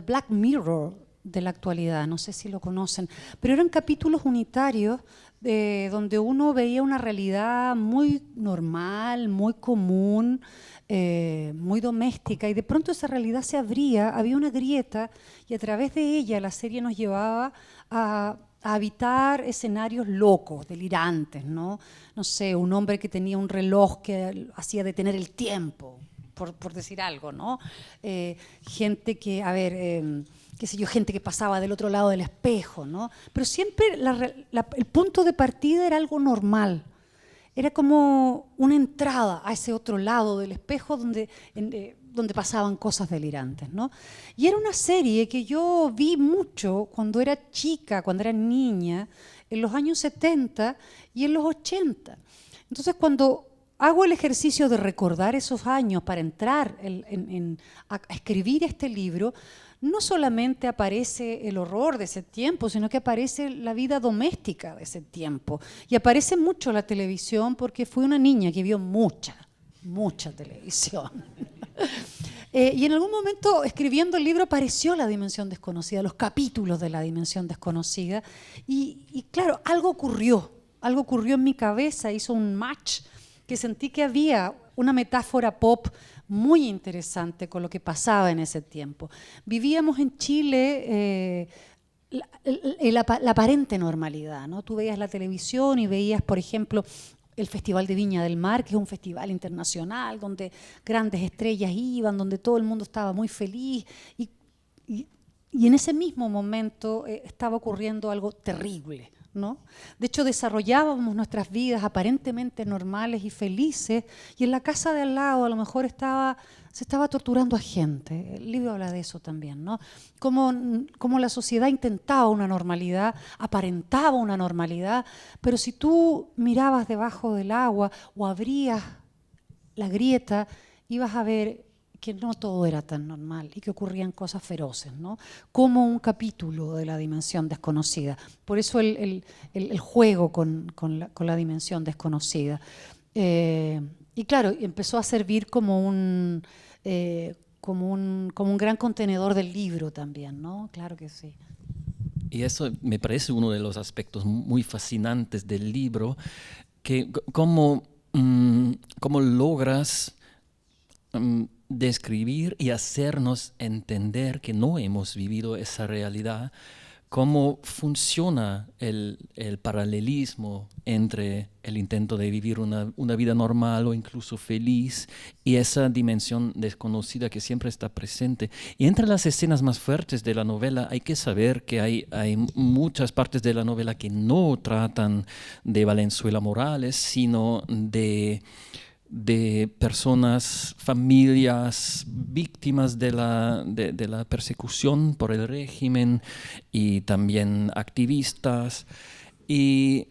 Black Mirror de la actualidad, no sé si lo conocen, pero eran capítulos unitarios donde uno veía una realidad muy normal, muy común, muy doméstica, y de pronto esa realidad se abría, había una grieta, y a través de ella la serie nos llevaba a habitar escenarios locos, delirantes, ¿no? No sé, un hombre que tenía un reloj que hacía detener el tiempo, por decir algo, ¿no? Gente que, qué sé yo, gente que pasaba del otro lado del espejo, ¿no? Pero siempre el punto de partida era algo normal. Era como una entrada a ese otro lado del espejo donde pasaban cosas delirantes, ¿no? Y era una serie que yo vi mucho cuando era chica, cuando era niña, en los años 70 y en los 80. Entonces, cuando hago el ejercicio de recordar esos años para entrar a escribir este libro, no solamente aparece el horror de ese tiempo, sino que aparece la vida doméstica de ese tiempo. Y aparece mucho la televisión porque fui una niña que vio mucha televisión. Y en algún momento, escribiendo el libro, apareció la dimensión desconocida, los capítulos de la dimensión desconocida. Y claro, algo ocurrió en mi cabeza, hizo un match, que sentí que había una metáfora pop muy interesante con lo que pasaba en ese tiempo. Vivíamos en Chile la aparente normalidad, ¿no? Tú veías la televisión y veías, por ejemplo, el Festival de Viña del Mar, que es un festival internacional donde grandes estrellas iban, donde todo el mundo estaba muy feliz, y en ese mismo momento estaba ocurriendo algo terrible, ¿no? De hecho, desarrollábamos nuestras vidas aparentemente normales y felices, y en la casa de al lado a lo mejor se estaba torturando a gente. El libro habla de eso también, ¿no? Como la sociedad intentaba una normalidad, aparentaba una normalidad, pero si tú mirabas debajo del agua o abrías la grieta, ibas a ver que no todo era tan normal y que ocurrían cosas feroces, ¿no? Como un capítulo de la dimensión desconocida. Por eso el juego con la dimensión desconocida. Y claro, empezó a servir como un gran contenedor del libro también, ¿no? Claro que sí. Y eso me parece uno de los aspectos muy fascinantes del libro, que cómo logras describir y hacernos entender que no hemos vivido esa realidad, cómo funciona el paralelismo entre el intento de vivir una vida normal o incluso feliz y esa dimensión desconocida que siempre está presente. Y entre las escenas más fuertes de la novela hay que saber que hay muchas partes de la novela que no tratan de Valenzuela Morales, sino de personas, familias víctimas de la persecución por el régimen y también activistas. Y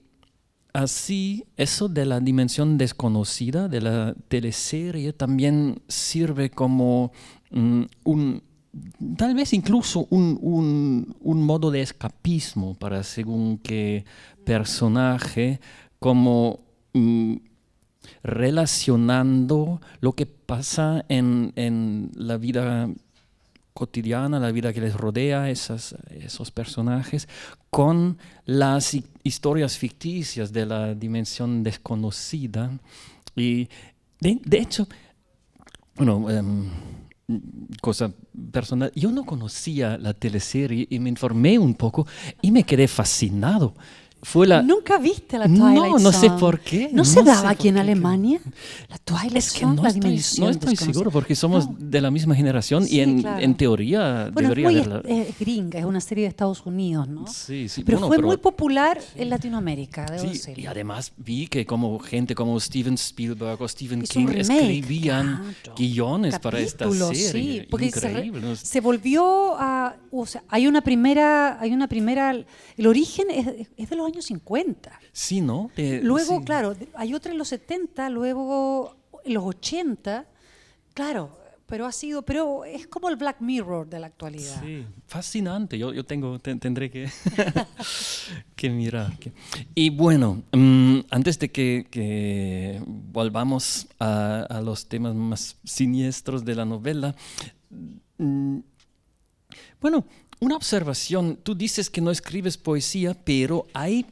así, eso de la dimensión desconocida de la teleserie también sirve como tal vez incluso un modo de escapismo para según qué personaje, como relacionando lo que pasa en la vida cotidiana, la vida que les rodea, esos personajes, con las historias ficticias de la dimensión desconocida. Y de hecho, bueno, cosa personal, yo no conocía la teleserie y me informé un poco y me quedé fascinado. ¿Nunca viste la Twilight Zone? No sé por qué. ¿No se daba aquí en Alemania? La Twilight Zone, la dimensión no estoy seguro porque somos de la misma generación Sí, y claro. en teoría Bueno, debería es haberla. muy gringa, es una serie de Estados Unidos, ¿no? Sí, Pero bueno, fue muy popular en Latinoamérica, debo Sí, decirlo. y además vi que como gente como Steven Spielberg o Stephen Hizo un King remake, escribían claro. guiones para esta Capítulos, serie. sí, porque Increíble. ¿no? se volvió a... O sea, hay una primera... El origen es de los años 50. Sí, ¿no? Luego, sí. claro, hay otra en los 70, luego en los 80. Claro, pero es como el Black Mirror de la actualidad. Sí, fascinante. Yo tendré que, que mirar. Y bueno, antes de que volvamos a los temas más siniestros de la novela, bueno, una observación. Tú dices que no escribes poesía, pero hay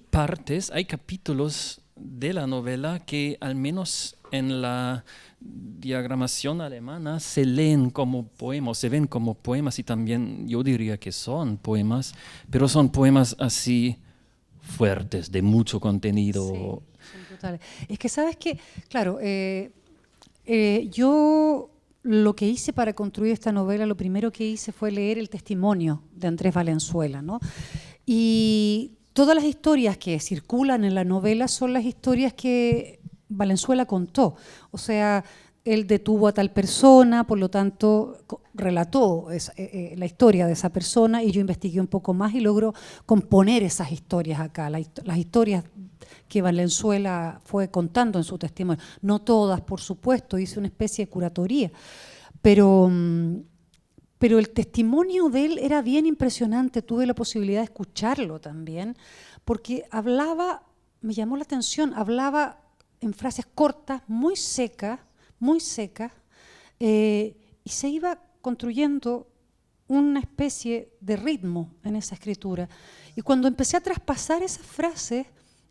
capítulos de la novela que al menos en la diagramación alemana se leen como poemas, se ven como poemas y también yo diría que son poemas, pero son poemas así fuertes, de mucho contenido. Sí, son brutales. Es que sabes que, claro, yo lo que hice para construir esta novela, lo primero que hice fue leer el testimonio de Andrés Valenzuela, ¿no? Y todas las historias que circulan en la novela son las historias que Valenzuela contó. O sea, él detuvo a tal persona, por lo tanto relató la historia de esa persona y yo investigué un poco más y logro componer esas historias acá, las historias que Valenzuela fue contando en su testimonio. No todas, por supuesto, hice una especie de curatoría, pero el testimonio de él era bien impresionante, tuve la posibilidad de escucharlo también, porque me llamó la atención, hablaba en frases cortas, muy secas, y se iba construyendo una especie de ritmo en esa escritura. Y cuando empecé a traspasar esas frases,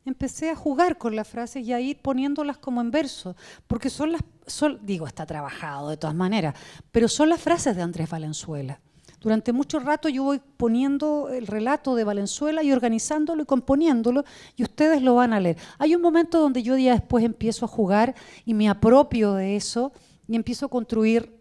empecé a jugar con las frases y a ir poniéndolas como en verso, porque digo, está trabajado de todas maneras, pero son las frases de Andrés Valenzuela. Durante mucho rato yo voy poniendo el relato de Valenzuela y organizándolo y componiéndolo y ustedes lo van a leer. Hay un momento donde yo ya después empiezo a jugar y me apropio de eso y empiezo a construir,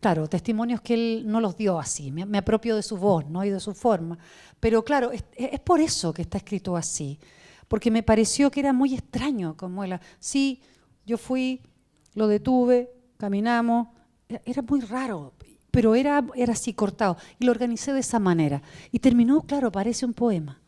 claro, testimonios que él no los dio así, me apropio de su voz, ¿no? Y de su forma. Pero claro, es por eso que está escrito así, porque me pareció que era muy extraño como él. Sí, yo fui, lo detuve, caminamos, era muy raro, pero era así cortado y lo organicé de esa manera. Y terminó, claro, parece un poema,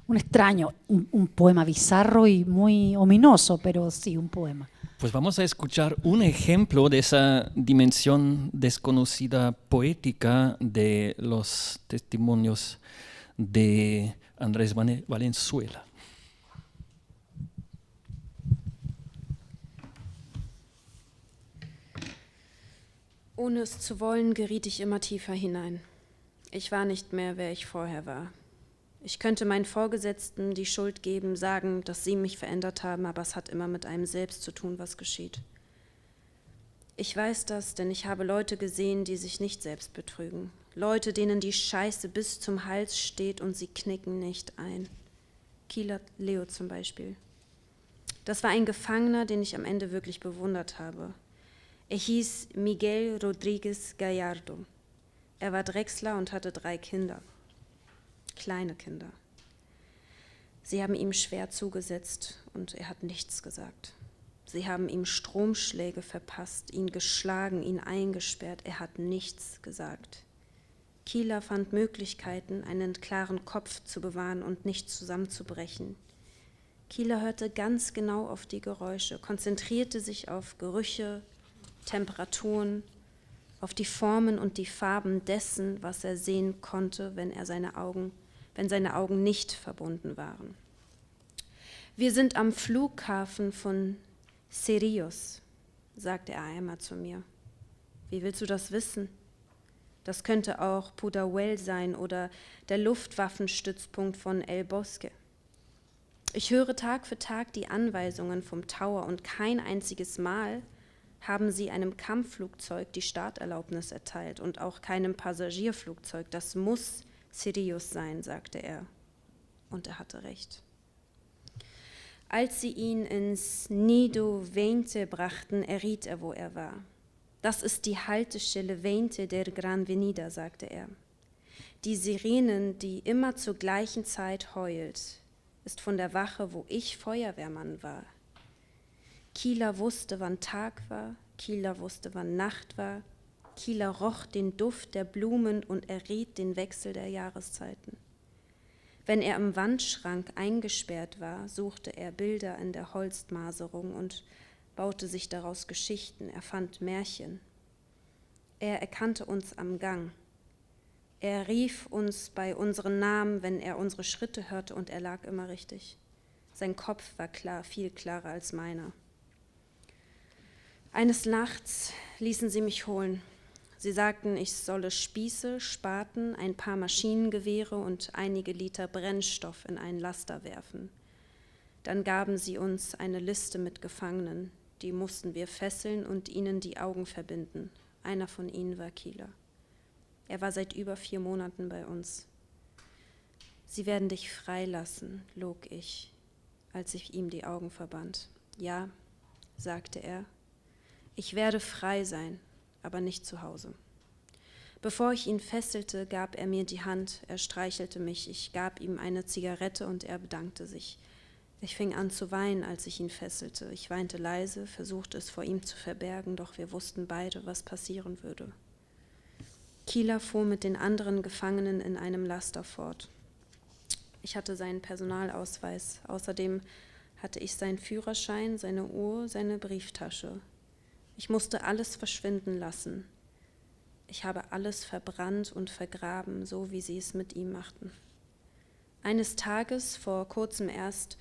un extraño, un poema bizarro y muy ominoso, pero sí, un poema. Pues vamos a escuchar un ejemplo de esa dimensión desconocida poética de los testimonios de Andrés Valenzuela. Ohne es zu wollen, geriet ich immer tiefer hinein. Ich war nicht mehr, wer ich vorher war. Ich könnte meinen Vorgesetzten die Schuld geben, sagen, dass sie mich verändert haben, aber es hat immer mit einem selbst zu tun, was geschieht. Ich weiß das, denn ich habe Leute gesehen, die sich nicht selbst betrügen. Leute, denen die Scheiße bis zum Hals steht und sie knicken nicht ein. Kieler Leo zum Beispiel. Das war ein Gefangener, den ich am Ende wirklich bewundert habe. Er hieß Miguel Rodríguez Gallardo. Er war Drechsler und hatte 3 Kinder. Kleine Kinder. Sie haben ihm schwer zugesetzt und er hat nichts gesagt. Sie haben ihm Stromschläge verpasst, ihn geschlagen, ihn eingesperrt. Er hat nichts gesagt. Kieler fand Möglichkeiten, einen klaren Kopf zu bewahren und nicht zusammenzubrechen. Kieler hörte ganz genau auf die Geräusche, konzentrierte sich auf Gerüche, Temperaturen, auf die Formen und die Farben dessen, was er sehen konnte, wenn seine Augen nicht verbunden waren. Wir sind am Flughafen von Cerrillos, sagte er einmal zu mir. Wie willst du das wissen? Das könnte auch Pudahuel sein oder der Luftwaffenstützpunkt von El Bosque. Ich höre Tag für Tag die Anweisungen vom Tower und kein einziges Mal haben sie einem Kampfflugzeug die Starterlaubnis erteilt und auch keinem Passagierflugzeug. Das muss Cerrillos sein, sagte er. Und er hatte recht. Als sie ihn ins Nido 20 brachten, erriet er, wo er war. Das ist die Haltestelle 20 der Gran Venida, sagte er. Die Sirenen, die immer zur gleichen Zeit heult, ist von der Wache, wo ich Feuerwehrmann war. Kieler wusste, wann Tag war, Kieler wusste, wann Nacht war, Kieler roch den Duft der Blumen und erriet den Wechsel der Jahreszeiten. Wenn er im Wandschrank eingesperrt war, suchte er Bilder in der Holzmaserung und baute sich daraus Geschichten, er fand Märchen. Er erkannte uns am Gang. Er rief uns bei unseren Namen, wenn er unsere Schritte hörte, und er lag immer richtig. Sein Kopf war klar, viel klarer als meiner. Eines Nachts ließen sie mich holen. Sie sagten, ich solle Spieße, Spaten, ein paar Maschinengewehre und einige Liter Brennstoff in einen Laster werfen. Dann gaben sie uns eine Liste mit Gefangenen. Die mussten wir fesseln und ihnen die Augen verbinden. Einer von ihnen war Kieler. Er war seit über 4 Monaten bei uns. Sie werden dich freilassen, log ich, als ich ihm die Augen verband. Ja, sagte er, ich werde frei sein, aber nicht zu Hause. Bevor ich ihn fesselte, gab er mir die Hand, er streichelte mich, ich gab ihm eine Zigarette und er bedankte sich. Ich fing an zu weinen, als ich ihn fesselte. Ich weinte leise, versuchte es vor ihm zu verbergen, doch wir wussten beide, was passieren würde. Kieler fuhr mit den anderen Gefangenen in einem Laster fort. Ich hatte seinen Personalausweis, außerdem hatte ich seinen Führerschein, seine Uhr, seine Brieftasche. Ich musste alles verschwinden lassen. Ich habe alles verbrannt und vergraben, so wie sie es mit ihm machten. Eines Tages, vor kurzem erst,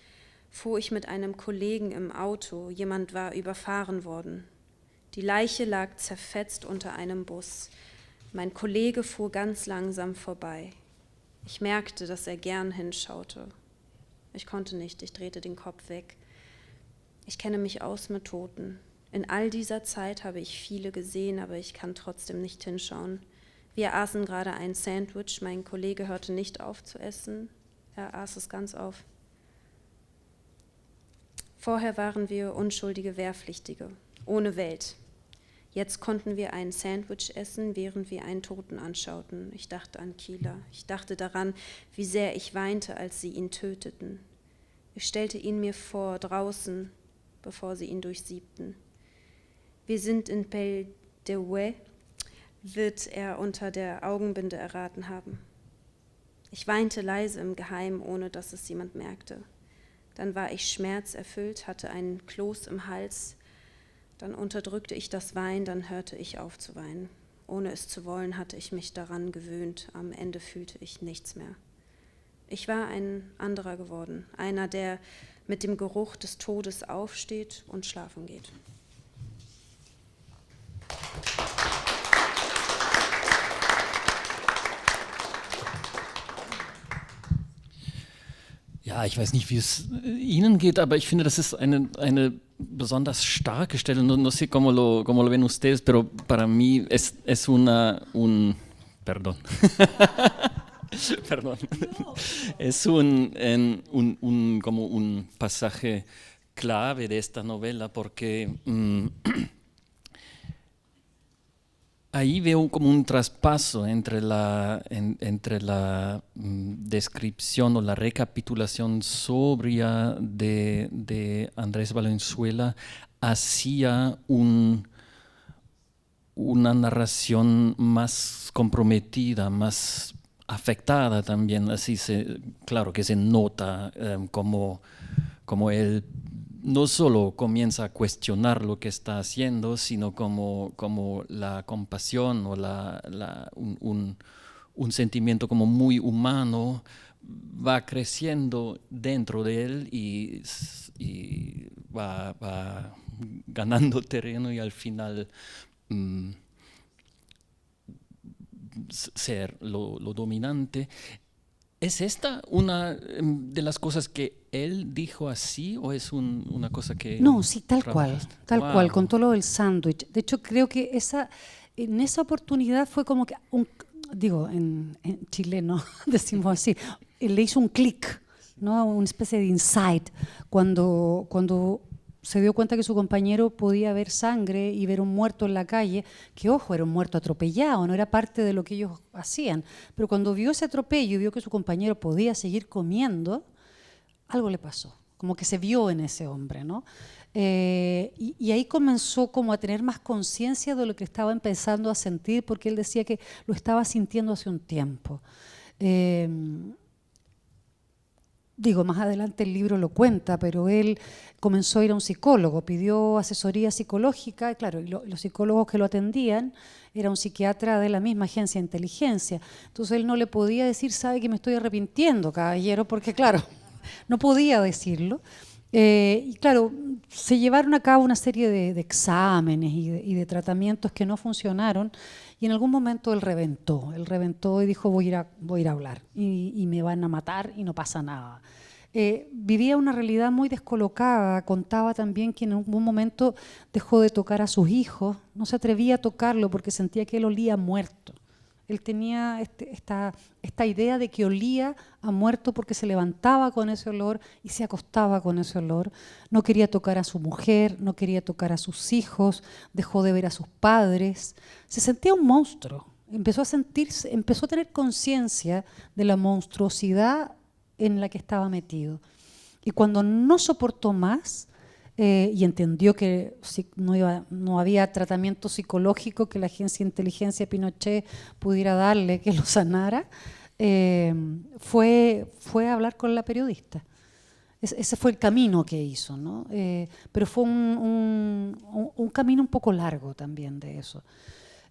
fuhr ich mit einem Kollegen im Auto. Jemand war überfahren worden. Die Leiche lag zerfetzt unter einem Bus. Mein Kollege fuhr ganz langsam vorbei. Ich merkte, dass er gern hinschaute. Ich konnte nicht, ich drehte den Kopf weg. Ich kenne mich aus mit Toten. In all dieser Zeit habe ich viele gesehen, aber ich kann trotzdem nicht hinschauen. Wir aßen gerade ein Sandwich, mein Kollege hörte nicht auf zu essen, er aß es ganz auf. Vorher waren wir unschuldige Wehrpflichtige, ohne Welt. Jetzt konnten wir ein Sandwich essen, während wir einen Toten anschauten. Ich dachte an Kieler, ich dachte daran, wie sehr ich weinte, als sie ihn töteten. Ich stellte ihn mir vor, draußen, bevor sie ihn durchsiebten. Wir sind in Pel de Hue, wird er unter der Augenbinde erraten haben. Ich weinte leise im Geheimen, ohne dass es jemand merkte. Dann war ich schmerzerfüllt, hatte einen Kloß im Hals. Dann unterdrückte ich das Weinen, dann hörte ich auf zu weinen. Ohne es zu wollen, hatte ich mich daran gewöhnt. Am Ende fühlte ich nichts mehr. Ich war ein anderer geworden, einer, der mit dem Geruch des Todes aufsteht und schlafen geht. Ja, ich weiß nicht, wie es Ihnen geht, aber ich finde, das ist eine besonders starke Stelle. No sé cómo lo ven ustedes, pero para mí es perdón. Perdón. Es como un pasaje clave de esta novela porque ahí veo como un traspaso entre la descripción o la recapitulación sobria de Andrés Valenzuela hacia una narración más comprometida, más afectada también. Así claro que se nota como él no solo comienza a cuestionar lo que está haciendo, sino como la compasión o un sentimiento como muy humano va creciendo dentro de él y va ganando terreno y al final ser lo dominante. ¿Es esta una de las cosas que él dijo así o es una cosa que... No, sí, tal Wow. cual, con todo lo del sándwich. De hecho, creo que en esa oportunidad fue como que, en chileno decimos así, le hizo un clic, ¿no? Una especie de insight, cuando se dio cuenta que su compañero podía ver sangre y ver un muerto en la calle, que ojo, era un muerto atropellado, no era parte de lo que ellos hacían, pero cuando vio ese atropello y vio que su compañero podía seguir comiendo, algo le pasó, como que se vio en ese hombre, ¿no? Y ahí comenzó como a tener más conciencia de lo que estaba empezando a sentir, porque él decía que lo estaba sintiendo hace un tiempo. Más adelante el libro lo cuenta, pero él comenzó a ir a un psicólogo, pidió asesoría psicológica, y claro, los psicólogos que lo atendían era un psiquiatra de la misma agencia de inteligencia. Entonces él no le podía decir, sabe que me estoy arrepintiendo, caballero, porque claro, no podía decirlo. Y claro, se llevaron a cabo una serie de exámenes y de tratamientos que no funcionaron, y en algún momento él reventó y dijo voy a ir a hablar y me van a matar y no pasa nada. Vivía una realidad muy descolocada, contaba también que en algún momento dejó de tocar a sus hijos, no se atrevía a tocarlo porque sentía que él olía muerto. Él tenía esta idea de que olía a muerto porque se levantaba con ese olor y se acostaba con ese olor. No quería tocar a su mujer, no quería tocar a sus hijos, dejó de ver a sus padres. Se sentía un monstruo. Empezó a tener conciencia de la monstruosidad en la que estaba metido. Y cuando no soportó más, y entendió que no había tratamiento psicológico que la agencia de inteligencia de Pinochet pudiera darle que lo sanara, fue a hablar con la periodista. Ese fue el camino que hizo, ¿no? Pero fue un camino un poco largo también de eso.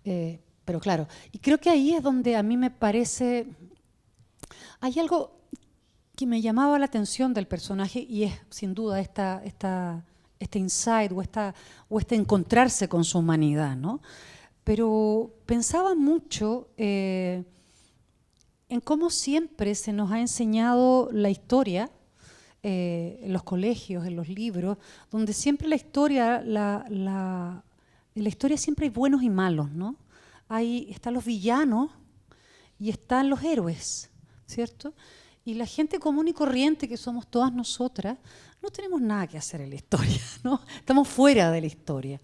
Pero claro, y creo que ahí es donde a mí me parece, hay algo que me llamaba la atención del personaje y es sin duda este insight o este encontrarse con su humanidad, ¿no? Pero pensaba mucho en cómo siempre se nos ha enseñado la historia en los colegios, en los libros, donde siempre en la historia siempre hay buenos y malos, ¿no? Están los villanos y están los héroes, ¿cierto? Y la gente común y corriente que somos todas nosotras, no tenemos nada que hacer en la historia, ¿no? Estamos fuera de la historia.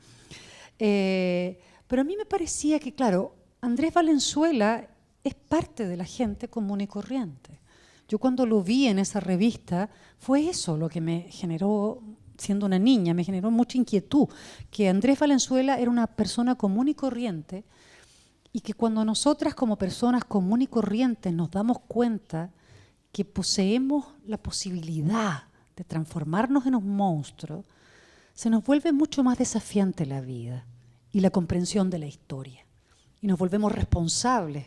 Pero a mí me parecía que, claro, Andrés Valenzuela es parte de la gente común y corriente. Yo cuando lo vi en esa revista, fue eso lo que me generó, siendo una niña, me generó mucha inquietud, que Andrés Valenzuela era una persona común y corriente y que cuando nosotras como personas común y corrientes nos damos cuenta que poseemos la posibilidad de transformarnos en un monstruo, se nos vuelve mucho más desafiante la vida y la comprensión de la historia. Y nos volvemos responsables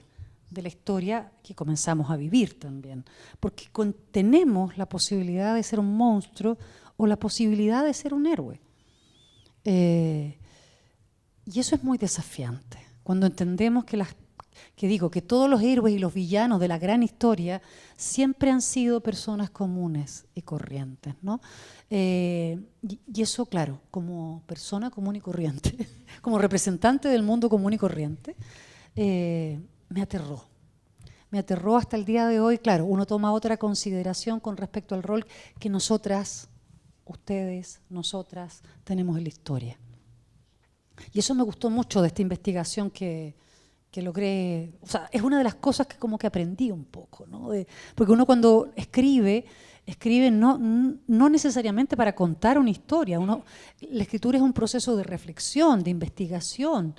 de la historia que comenzamos a vivir también. Porque tenemos la posibilidad de ser un monstruo o la posibilidad de ser un héroe. Y eso es muy desafiante. Cuando entendemos que que digo que todos los héroes y los villanos de la gran historia siempre han sido personas comunes y corrientes, ¿no? Y eso, claro, como persona común y corriente, como representante del mundo común y corriente, me aterró. Me aterró hasta el día de hoy. Claro, uno toma otra consideración con respecto al rol que nosotras, ustedes, nosotras, tenemos en la historia. Y eso me gustó mucho de esta investigación que logré. O sea, es una de las cosas que como que aprendí un poco, ¿no? Porque uno cuando escribe no necesariamente para contar una historia. La escritura es un proceso de reflexión, de investigación.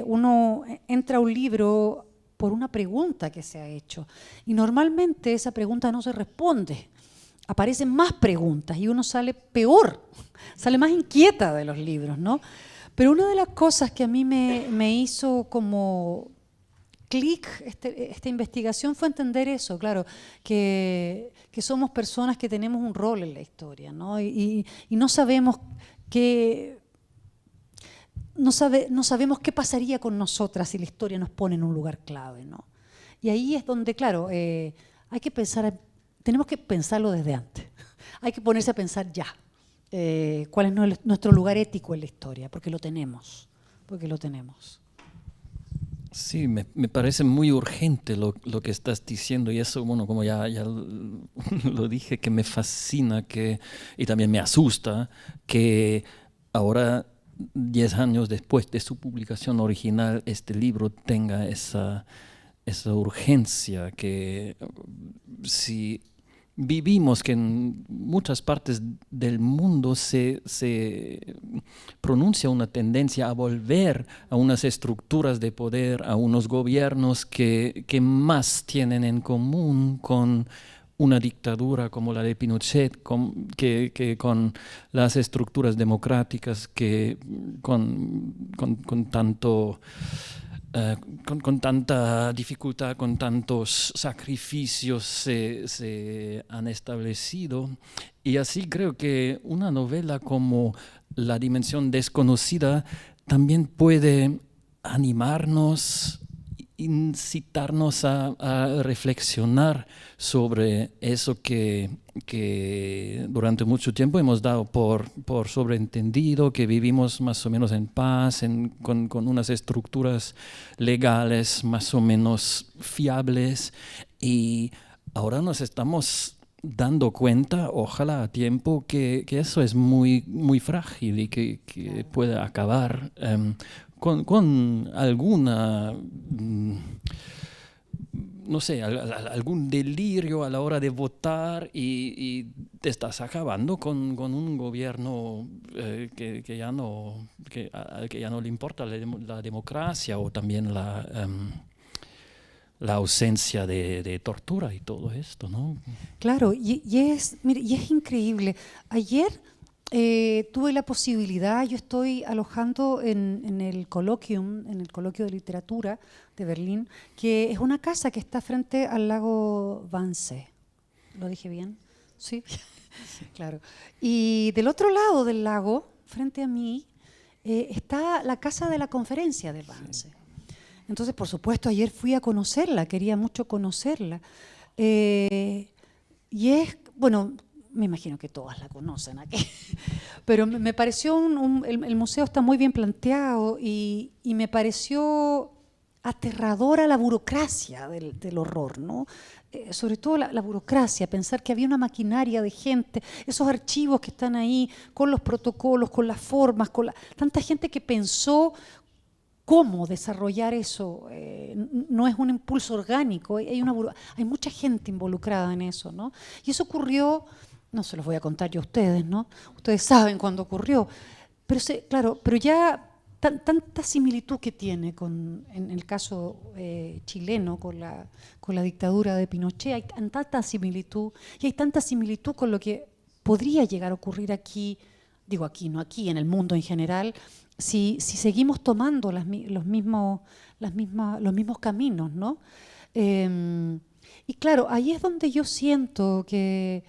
Uno entra a un libro por una pregunta que se ha hecho. Y normalmente esa pregunta no se responde. Aparecen más preguntas y uno sale peor, sale más inquieta de los libros, ¿no? Pero una de las cosas que a mí me hizo como clic esta investigación fue entender eso, claro, que somos personas que tenemos un rol en la historia, ¿no? Y no sabemos qué... No sabemos qué pasaría con nosotras si la historia nos pone en un lugar clave, ¿no? Y ahí es donde, claro, hay que pensar, tenemos que pensarlo desde antes. Hay que ponerse a pensar ya cuál es nuestro lugar ético en la historia, porque lo tenemos. Sí, me parece muy urgente lo que estás diciendo y eso, bueno, como ya lo dije, que me fascina y también me asusta que ahora, 10 años después de su publicación original, este libro tenga esa urgencia que si vivimos que en muchas partes del mundo se pronuncia una tendencia a volver a unas estructuras de poder, a unos gobiernos que más tienen en común con una dictadura como la de Pinochet, que con las estructuras democráticas que con tanta dificultad, con tantos sacrificios se han establecido. Y así creo que una novela como La dimensión desconocida también puede animarnos, incitarnos a reflexionar sobre eso que durante mucho tiempo hemos dado por sobreentendido, que vivimos más o menos en paz, con unas estructuras legales más o menos fiables, y ahora nos estamos dando cuenta, ojalá a tiempo, que eso es muy, muy frágil y que puede acabar con alguna, no sé, algún delirio a la hora de votar y te estás acabando con un gobierno que ya no le importa la democracia o también la ausencia de tortura y todo esto, ¿no? Claro, mire, y es increíble. Ayer tuve la posibilidad, yo estoy alojando en el coloquio de literatura de Berlín, que es una casa que está frente al lago Wannsee. ¿Lo dije bien? Sí, claro. Y del otro lado del lago, frente a mí, está la casa de la conferencia de Wannsee. Entonces, por supuesto, ayer fui a conocerla, quería mucho conocerla. Y es, bueno, me imagino que todas la conocen aquí, pero me pareció, el museo está muy bien planteado y me pareció aterradora la burocracia del horror, ¿no? Sobre todo la burocracia, pensar que había una maquinaria de gente, esos archivos que están ahí, con los protocolos, con las formas, tanta gente que pensó cómo desarrollar eso. No es un impulso orgánico, hay mucha gente involucrada en eso, ¿no? Y eso ocurrió, no se los voy a contar yo a ustedes, ¿no? Ustedes saben cuándo ocurrió, pero claro, pero ya tanta similitud que tiene en el caso chileno con la dictadura de Pinochet, hay tanta similitud, y hay tanta similitud con lo que podría llegar a ocurrir aquí, digo aquí, no aquí, en el mundo en general, si seguimos tomando los mismos caminos, ¿no? Y claro, ahí es donde yo siento que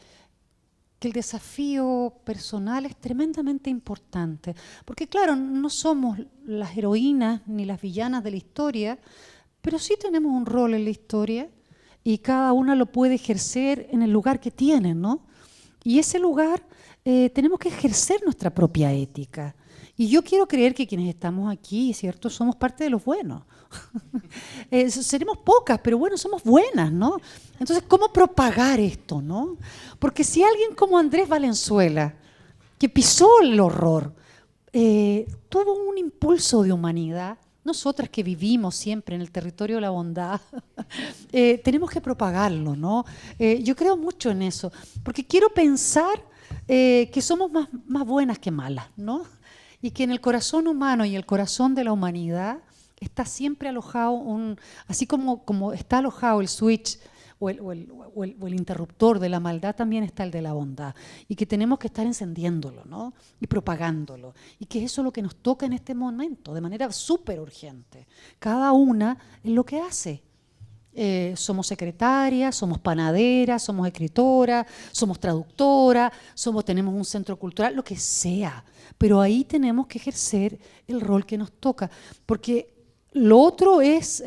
el desafío personal es tremendamente importante, porque claro, no somos las heroínas ni las villanas de la historia, pero sí tenemos un rol en la historia y cada una lo puede ejercer en el lugar que tiene, ¿no? Y ese lugar tenemos que ejercer nuestra propia ética. Y yo quiero creer que quienes estamos aquí, ¿cierto?, somos parte de los buenos. Seremos pocas, pero bueno, somos buenas, ¿no? Entonces, ¿cómo propagar esto, no? Porque si alguien como Andrés Valenzuela, que pisó el horror, tuvo un impulso de humanidad, nosotras que vivimos siempre en el territorio de la bondad, tenemos que propagarlo, ¿no? Yo creo mucho en eso, porque quiero pensar que somos más buenas que malas, ¿no? Y que en el corazón humano y el corazón de la humanidad está siempre alojado así como está alojado el switch o el interruptor de la maldad, también está el de la bondad. Y que tenemos que estar encendiéndolo, ¿no? Y propagándolo. Y que eso es lo que nos toca en este momento, de manera súper urgente. Cada una es lo que hace. Somos secretarias, somos panaderas, somos escritoras, somos traductoras, tenemos un centro cultural, lo que sea. Pero ahí tenemos que ejercer el rol que nos toca. Porque lo otro es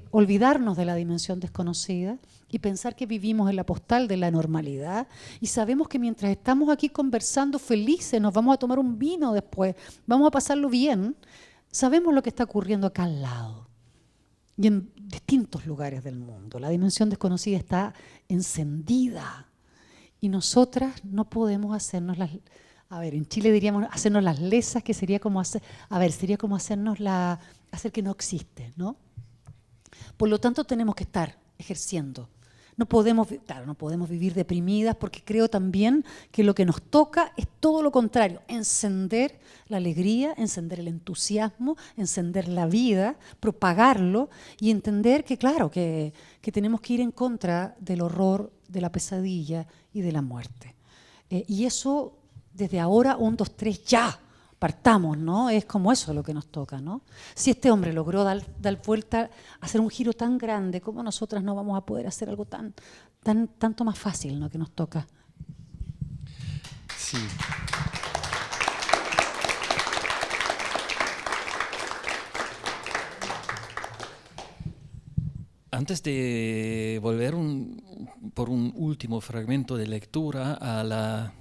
olvidarnos de la dimensión desconocida y pensar que vivimos en la postal de la normalidad y sabemos que mientras estamos aquí conversando felices, nos vamos a tomar un vino después, vamos a pasarlo bien, sabemos lo que está ocurriendo acá al lado y en distintos lugares del mundo. La dimensión desconocida está encendida y nosotras no podemos hacernos en Chile diríamos hacernos las lesas, que sería como hacer que no existe, ¿no? Por lo tanto, tenemos que estar ejerciendo. No podemos vivir deprimidas, porque creo también que lo que nos toca es todo lo contrario, encender la alegría, encender el entusiasmo, encender la vida, propagarlo y entender que, claro, que tenemos que ir en contra del horror, de la pesadilla y de la muerte. Y eso, desde ahora, 1, 2, 3, ya. Partamos, ¿no? Es como eso lo que nos toca, ¿no? Si este hombre logró dar vuelta, hacer un giro tan grande, ¿cómo nosotras no vamos a poder hacer algo tanto más fácil, ¿no?, que nos toca? Sí. Antes de volver por un último fragmento de lectura a la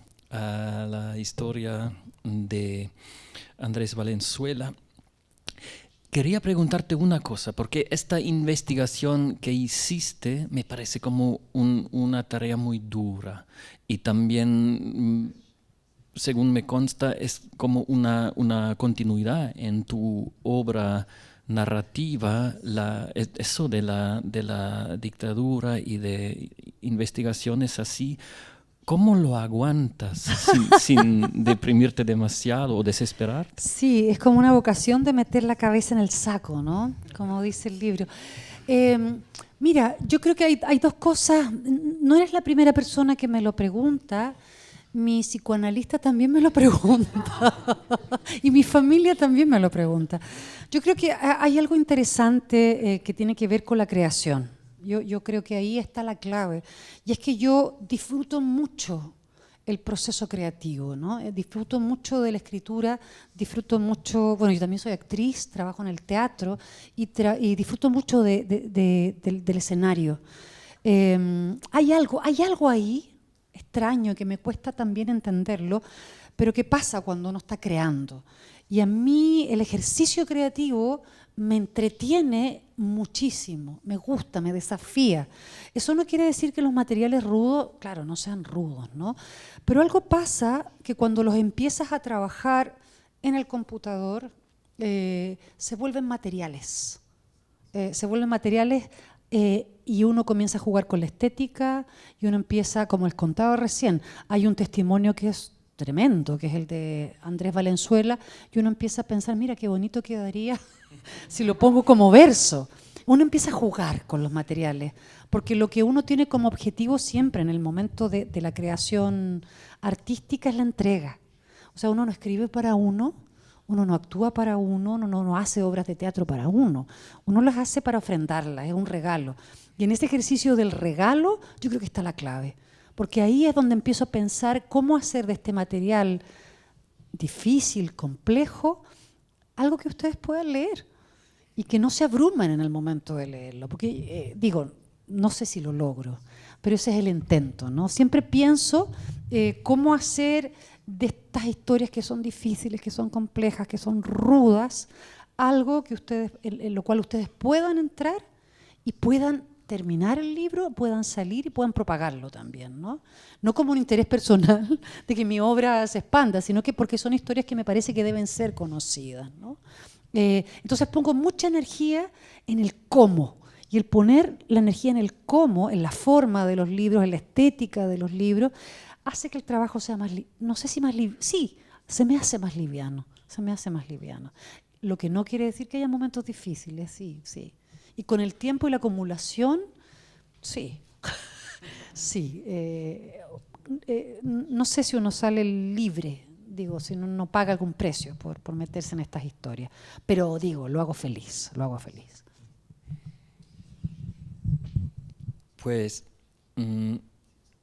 historia de Andrés Valenzuela, quería preguntarte una cosa, porque esta investigación que hiciste me parece como una tarea muy dura y también, según me consta, es como una continuidad en tu obra narrativa, eso de la dictadura y de investigaciones así. ¿Cómo lo aguantas sin deprimirte demasiado o desesperarte? Sí, es como una vocación de meter la cabeza en el saco, ¿no? Como dice el libro. Mira, yo creo que hay dos cosas. No eres la primera persona que me lo pregunta. Mi psicoanalista también me lo pregunta. Y mi familia también me lo pregunta. Yo creo que hay algo interesante que tiene que ver con la creación. Yo creo que ahí está la clave. Y es que yo disfruto mucho el proceso creativo, ¿no? Disfruto mucho de la escritura, disfruto mucho, bueno, yo también soy actriz, trabajo en el teatro y disfruto mucho del escenario. Hay algo ahí extraño que me cuesta también entenderlo, pero que pasa cuando uno está creando. Y a mí el ejercicio creativo me entretiene muchísimo, me gusta, me desafía. Eso no quiere decir que los materiales rudos, claro, no sean rudos, ¿no? Pero algo pasa que cuando los empiezas a trabajar en el computador, se vuelven materiales. Y uno comienza a jugar con la estética y uno empieza, como les contaba recién, hay un testimonio que es tremendo, que es el de Andrés Valenzuela, y uno empieza a pensar, mira qué bonito quedaría si lo pongo como verso. Uno empieza a jugar con los materiales, porque lo que uno tiene como objetivo siempre en el momento de la creación artística es la entrega. O sea, uno no escribe para uno no actúa para uno no hace obras de teatro para uno las hace para ofrendarlas, es un regalo. Y en ese ejercicio del regalo yo creo que está la clave, porque ahí es donde empiezo a pensar cómo hacer de este material difícil, complejo, algo que ustedes puedan leer y que no se abrumen en el momento de leerlo, porque digo, no sé si lo logro, pero ese es el intento, ¿no? Siempre pienso cómo hacer de estas historias que son difíciles, que son complejas, que son rudas, algo que ustedes, en lo cual ustedes puedan entrar y puedan terminar el libro, puedan salir y puedan propagarlo también, ¿no? No como un interés personal de que mi obra se expanda, sino que porque son historias que me parece que deben ser conocidas, ¿no? Entonces pongo mucha energía en el cómo, y el poner la energía en el cómo, en la forma de los libros, en la estética de los libros, hace que el trabajo sea más, no sé si más liviano, sí, se me hace más liviano, se me hace más liviano. Lo que no quiere decir que haya momentos difíciles, sí, sí. Y con el tiempo y la acumulación, sí, sí. No sé si uno sale libre, digo, si uno no paga algún precio por meterse en estas historias, pero digo, lo hago feliz, lo hago feliz. Pues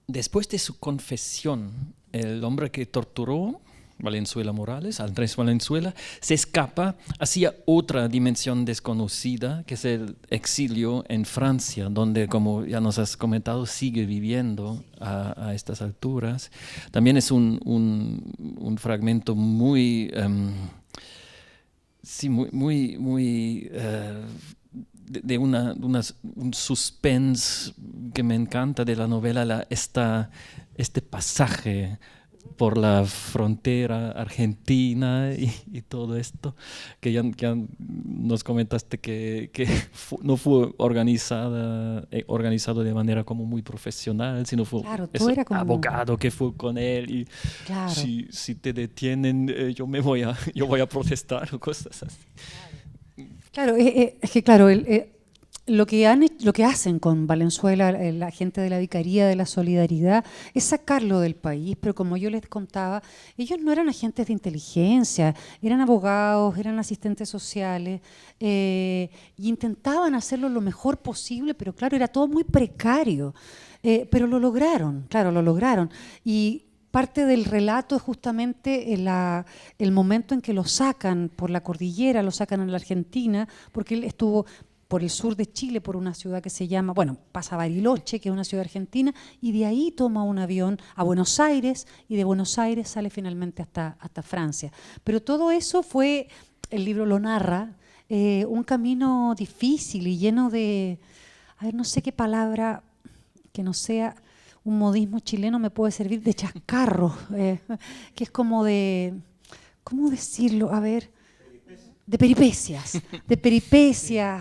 después de su confesión, el hombre que torturó Valenzuela Morales, Andrés Valenzuela, se escapa hacia otra dimensión desconocida, que es el exilio en Francia, donde, como ya nos has comentado, sigue viviendo a estas alturas. También es un fragmento muy, sí, muy de un suspense que me encanta de la novela, este pasaje por la frontera argentina y todo esto, que ya nos comentaste que no fue organizado de manera como muy profesional, sino fue claro, ese era como abogado que fue con él y claro. si te detienen yo voy a protestar o cosas así. Claro, es que claro, lo que hacen con Valenzuela, la gente de la Vicaría de la Solidaridad, es sacarlo del país, pero como yo les contaba, ellos no eran agentes de inteligencia, eran abogados, eran asistentes sociales, y intentaban hacerlo lo mejor posible, pero claro, era todo muy precario, pero lo lograron, claro, lo lograron. Y parte del relato es justamente el momento en que lo sacan por la cordillera, lo sacan a la Argentina, porque él estuvo por el sur de Chile, por una ciudad que se llama, bueno, pasa Bariloche, que es una ciudad argentina, y de ahí toma un avión a Buenos Aires, y de Buenos Aires sale finalmente hasta Francia. Pero todo eso fue, el libro lo narra, un camino difícil y lleno de, a ver, no sé qué palabra que no sea un modismo chileno me puede servir, de chascarro, que es como de, ¿cómo decirlo? A ver, de peripecias,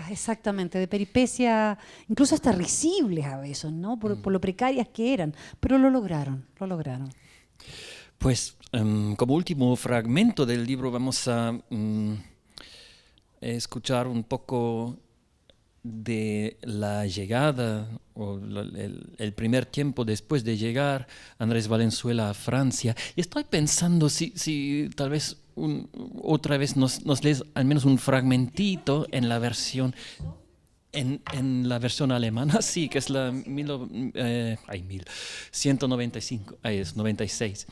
exactamente, de peripecias, incluso hasta risibles a veces, ¿no? Por lo precarias que eran, pero lo lograron, lo lograron. Pues como último fragmento del libro vamos a escuchar un poco de la llegada o el primer tiempo después de llegar Andrés Valenzuela a Francia. Y estoy pensando si tal vez otra vez nos lees al menos un fragmentito en la versión en la versión alemana, sí, que es la 195, ahí es 96.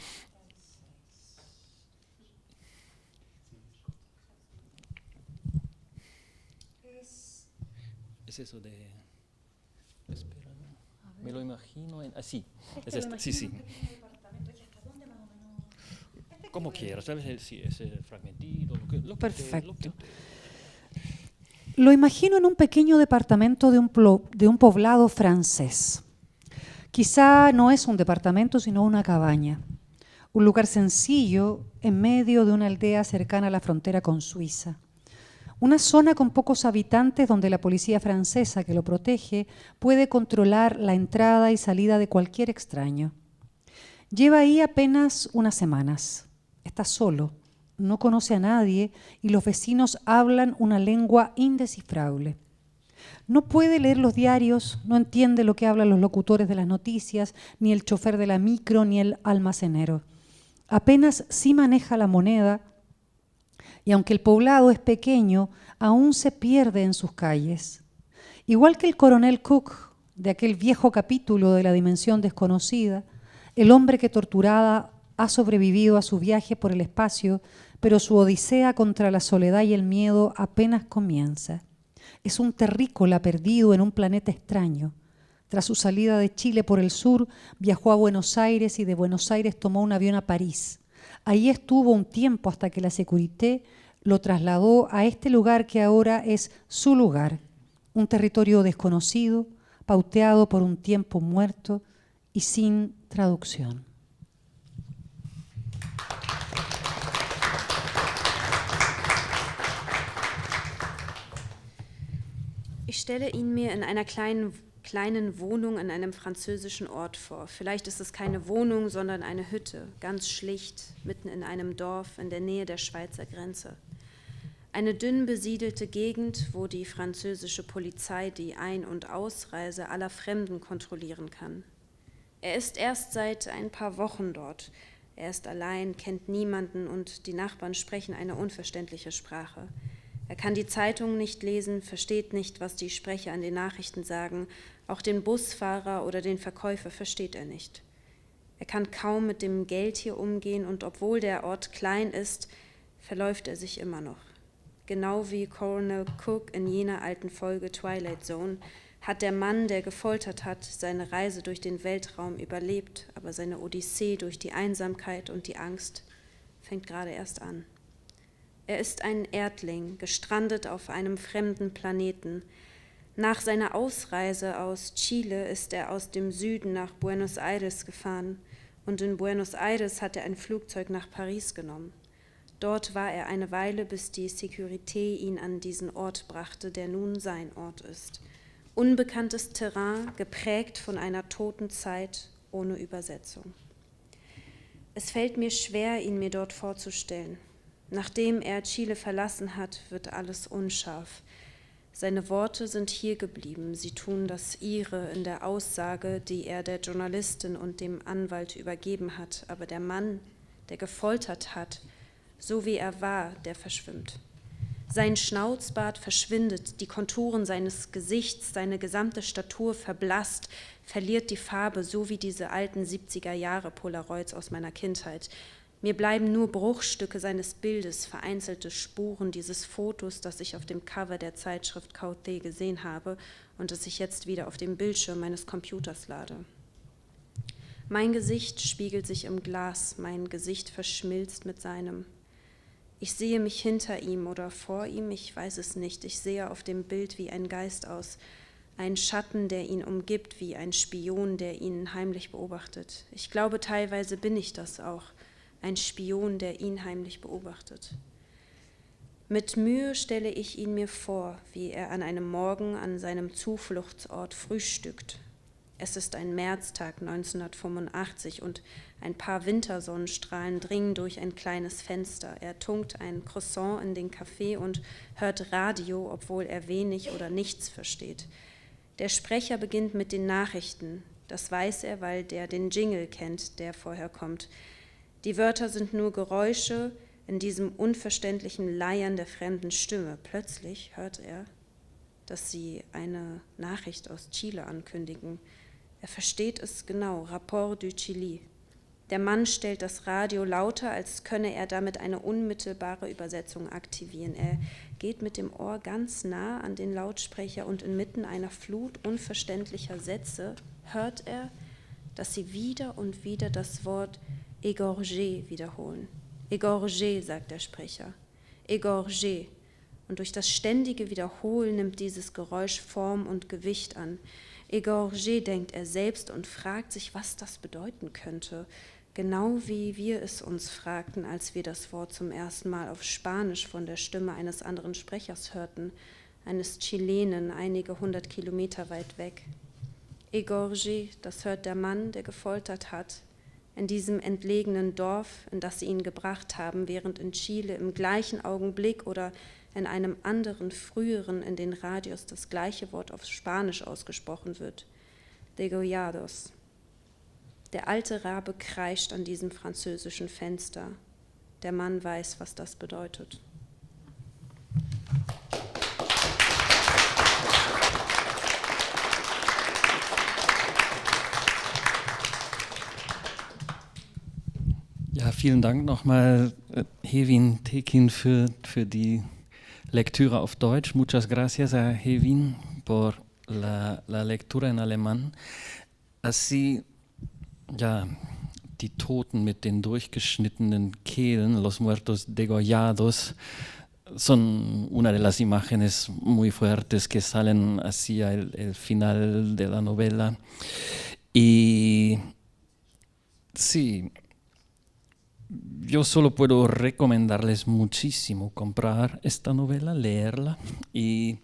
Es eso de... Espera, me lo imagino en... sí, es este, sí. Como quieras, ¿sabes? Sí, ese fragmentito, Perfecto. Lo imagino en un pequeño departamento de un poblado francés. Quizá no es un departamento, sino una cabaña. Un lugar sencillo en medio de una aldea cercana a la frontera con Suiza. Una zona con pocos habitantes donde la policía francesa que lo protege puede controlar la entrada y salida de cualquier extraño. Lleva ahí apenas unas semanas. Está solo, no conoce a nadie y los vecinos hablan una lengua indescifrable. No puede leer los diarios, no entiende lo que hablan los locutores de las noticias, ni el chofer de la micro, ni el almacenero. Apenas sí maneja la moneda. Y aunque el poblado es pequeño, aún se pierde en sus calles. Igual que el coronel Cook, de aquel viejo capítulo de La Dimensión Desconocida, el hombre que torturada ha sobrevivido a su viaje por el espacio, pero su odisea contra la soledad y el miedo apenas comienza. Es un terrícola perdido en un planeta extraño. Tras su salida de Chile por el sur, viajó a Buenos Aires y de Buenos Aires tomó un avión a París. Ahí estuvo un tiempo hasta que la Sécurité lo trasladó a este lugar que ahora es su lugar, un territorio desconocido, pauteado por un tiempo muerto y sin traducción. Ich stelle ihn mir in einer kleinen Wohnung in einem französischen Ort vor. Vielleicht ist es keine Wohnung, sondern eine Hütte, ganz schlicht, mitten in einem Dorf in der Nähe der Schweizer Grenze. Eine dünn besiedelte Gegend, wo die französische Polizei die Ein- und Ausreise aller Fremden kontrollieren kann. Er ist erst seit ein paar Wochen dort. Er ist allein, kennt niemanden und die Nachbarn sprechen eine unverständliche Sprache. Er kann die Zeitung nicht lesen, versteht nicht, was die Sprecher an den Nachrichten sagen. Auch den Busfahrer oder den Verkäufer versteht er nicht. Er kann kaum mit dem Geld hier umgehen und obwohl der Ort klein ist, verläuft er sich immer noch. Genau wie Colonel Cook in jener alten Folge Twilight Zone hat der Mann, der gefoltert hat, seine Reise durch den Weltraum überlebt, aber seine Odyssee durch die Einsamkeit und die Angst fängt gerade erst an. Er ist ein Erdling, gestrandet auf einem fremden Planeten. Nach seiner Ausreise aus Chile ist er aus dem Süden nach Buenos Aires gefahren und in Buenos Aires hat er ein Flugzeug nach Paris genommen. Dort war er eine Weile, bis die Sécurité ihn an diesen Ort brachte, der nun sein Ort ist. Unbekanntes Terrain, geprägt von einer toten Zeit, ohne Übersetzung. Es fällt mir schwer, ihn mir dort vorzustellen. Nachdem er Chile verlassen hat, wird alles unscharf. Seine Worte sind hier geblieben. Sie tun das ihre in der Aussage, die er der Journalistin und dem Anwalt übergeben hat. Aber der Mann, der gefoltert hat, so wie er war, der verschwimmt. Sein Schnauzbart verschwindet, die Konturen seines Gesichts, seine gesamte Statur verblasst, verliert die Farbe, so wie diese alten 70er-Jahre-Polaroids aus meiner Kindheit. Mir bleiben nur Bruchstücke seines Bildes, vereinzelte Spuren dieses Fotos, das ich auf dem Cover der Zeitschrift Kauté gesehen habe und das ich jetzt wieder auf dem Bildschirm meines Computers lade. Mein Gesicht spiegelt sich im Glas, mein Gesicht verschmilzt mit seinem. Ich sehe mich hinter ihm oder vor ihm, ich weiß es nicht. Ich sehe auf dem Bild wie ein Geist aus, ein Schatten, der ihn umgibt, wie ein Spion, der ihn heimlich beobachtet. Ich glaube, teilweise bin ich das auch. Ein Spion, der ihn heimlich beobachtet. Mit Mühe stelle ich ihn mir vor, wie er an einem Morgen an seinem Zufluchtsort frühstückt. Es ist ein Märztag 1985 und ein paar Wintersonnenstrahlen dringen durch ein kleines Fenster. Er tunkt ein Croissant in den Kaffee und hört Radio, obwohl er wenig oder nichts versteht. Der Sprecher beginnt mit den Nachrichten. Das weiß er, weil der den Jingle kennt, der vorher kommt. Die Wörter sind nur Geräusche in diesem unverständlichen Leiern der fremden Stimme. Plötzlich hört er, dass sie eine Nachricht aus Chile ankündigen. Er versteht es genau, Rapport du Chili. Der Mann stellt das Radio lauter, als könne er damit eine unmittelbare Übersetzung aktivieren. Er geht mit dem Ohr ganz nah an den Lautsprecher und inmitten einer Flut unverständlicher Sätze hört er, dass sie wieder und wieder das Wort égorgé wiederholen. Égorgé, sagt der Sprecher. Égorgé. Und durch das ständige Wiederholen nimmt dieses Geräusch Form und Gewicht an. Égorgé, denkt er selbst und fragt sich, was das bedeuten könnte. Genau wie wir es uns fragten, als wir das Wort zum ersten Mal auf Spanisch von der Stimme eines anderen Sprechers hörten, eines Chilenen einige 100 Kilometer weit weg. Égorgé, das hört der Mann, der gefoltert hat, in diesem entlegenen Dorf, in das sie ihn gebracht haben, während in Chile im gleichen Augenblick oder in einem anderen, früheren in den Radios das gleiche Wort auf Spanisch ausgesprochen wird. Degollados. Der alte Rabe kreischt an diesem französischen Fenster. Der Mann weiß, was das bedeutet. Ja, vielen Dank nochmal, Hevin Tekin, für die lectura auf Deutsch. Muchas gracias a Hevin por la lectura en alemán. Así, ja, die Toten mit den durchgeschnittenen Kehlen, los muertos degollados, son una de las imágenes muy fuertes que salen hacia el final de la novela. Y sí, yo solo puedo recomendarles muchísimo comprar esta novela, leerla. Y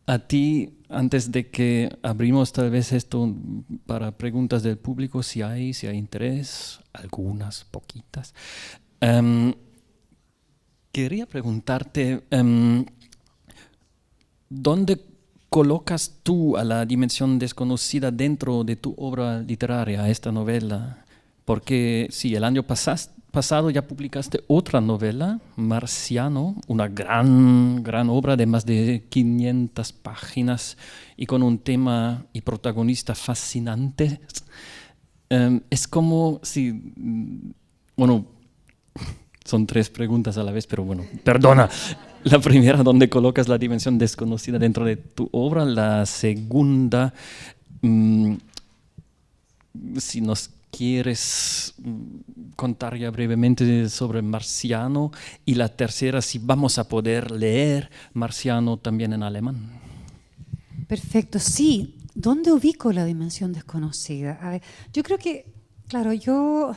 a ti, antes de que abrimos tal vez esto para preguntas del público, si hay interés, algunas, poquitas, quería preguntarte, ¿dónde colocas tú a la dimensión desconocida dentro de tu obra literaria, esta novela? Porque sí, el año pasado ya publicaste otra novela, Marciano, una gran obra de más de 500 páginas y con un tema y protagonista fascinantes. Es como si, bueno, son 3 preguntas a la vez, pero bueno, perdona. La primera, ¿dónde colocas la dimensión desconocida dentro de tu obra? La segunda, si nos quieres contar ya brevemente sobre Marciano. Y la tercera, si vamos a poder leer Marciano también en alemán. Perfecto, sí. ¿Dónde ubico la dimensión desconocida? A ver, yo creo que, claro, yo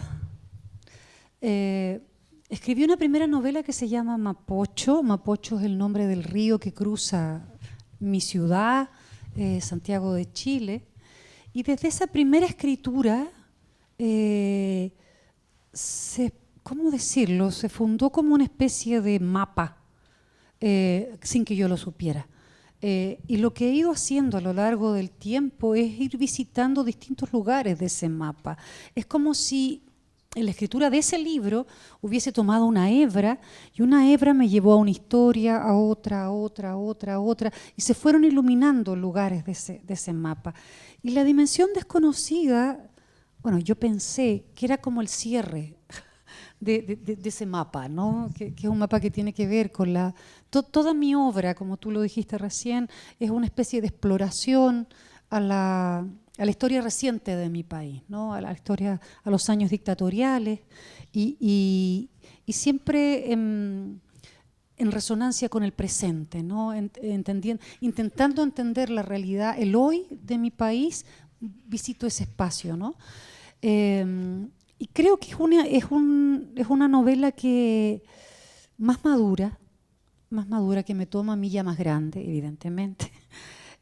escribí una primera novela que se llama Mapocho. Mapocho es el nombre del río que cruza mi ciudad, Santiago de Chile. Y desde esa primera escritura, ¿cómo decirlo? Se fundó como una especie de mapa, sin que yo lo supiera. Y lo que he ido haciendo a lo largo del tiempo es ir visitando distintos lugares de ese mapa. Es como si en la escritura de ese libro hubiese tomado una hebra y una hebra me llevó a una historia, a otra, y se fueron iluminando lugares de ese mapa. Y la dimensión desconocida, bueno, yo pensé que era como el cierre de ese mapa, ¿no? Que es un mapa que tiene que ver con toda mi obra, como tú lo dijiste recién, es una especie de exploración a la historia reciente de mi país, ¿no? A la historia, a los años dictatoriales y siempre en resonancia con el presente, ¿no? Intentando entender la realidad, el hoy de mi país, visito ese espacio, ¿no? Y creo que es una novela que más madura, que me toma a mí ya más grande, evidentemente,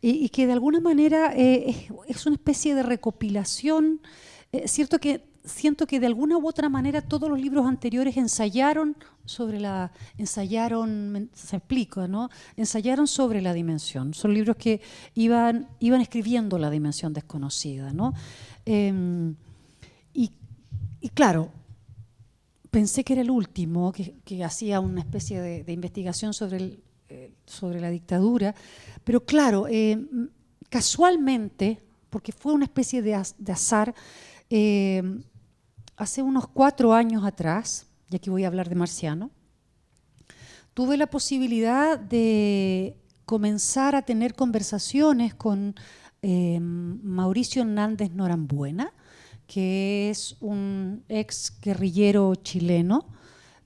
y que de alguna manera es una especie de recopilación. Siento que de alguna u otra manera todos los libros anteriores ensayaron sobre la dimensión. Son libros que iban escribiendo la dimensión desconocida, ¿no? Y claro, pensé que era el último, que hacía una especie de investigación sobre la dictadura, pero claro, casualmente, porque fue una especie de azar, hace unos 4 años atrás, y aquí voy a hablar de Marciano, tuve la posibilidad de comenzar a tener conversaciones con Mauricio Hernández Norambuena, que es un ex guerrillero chileno,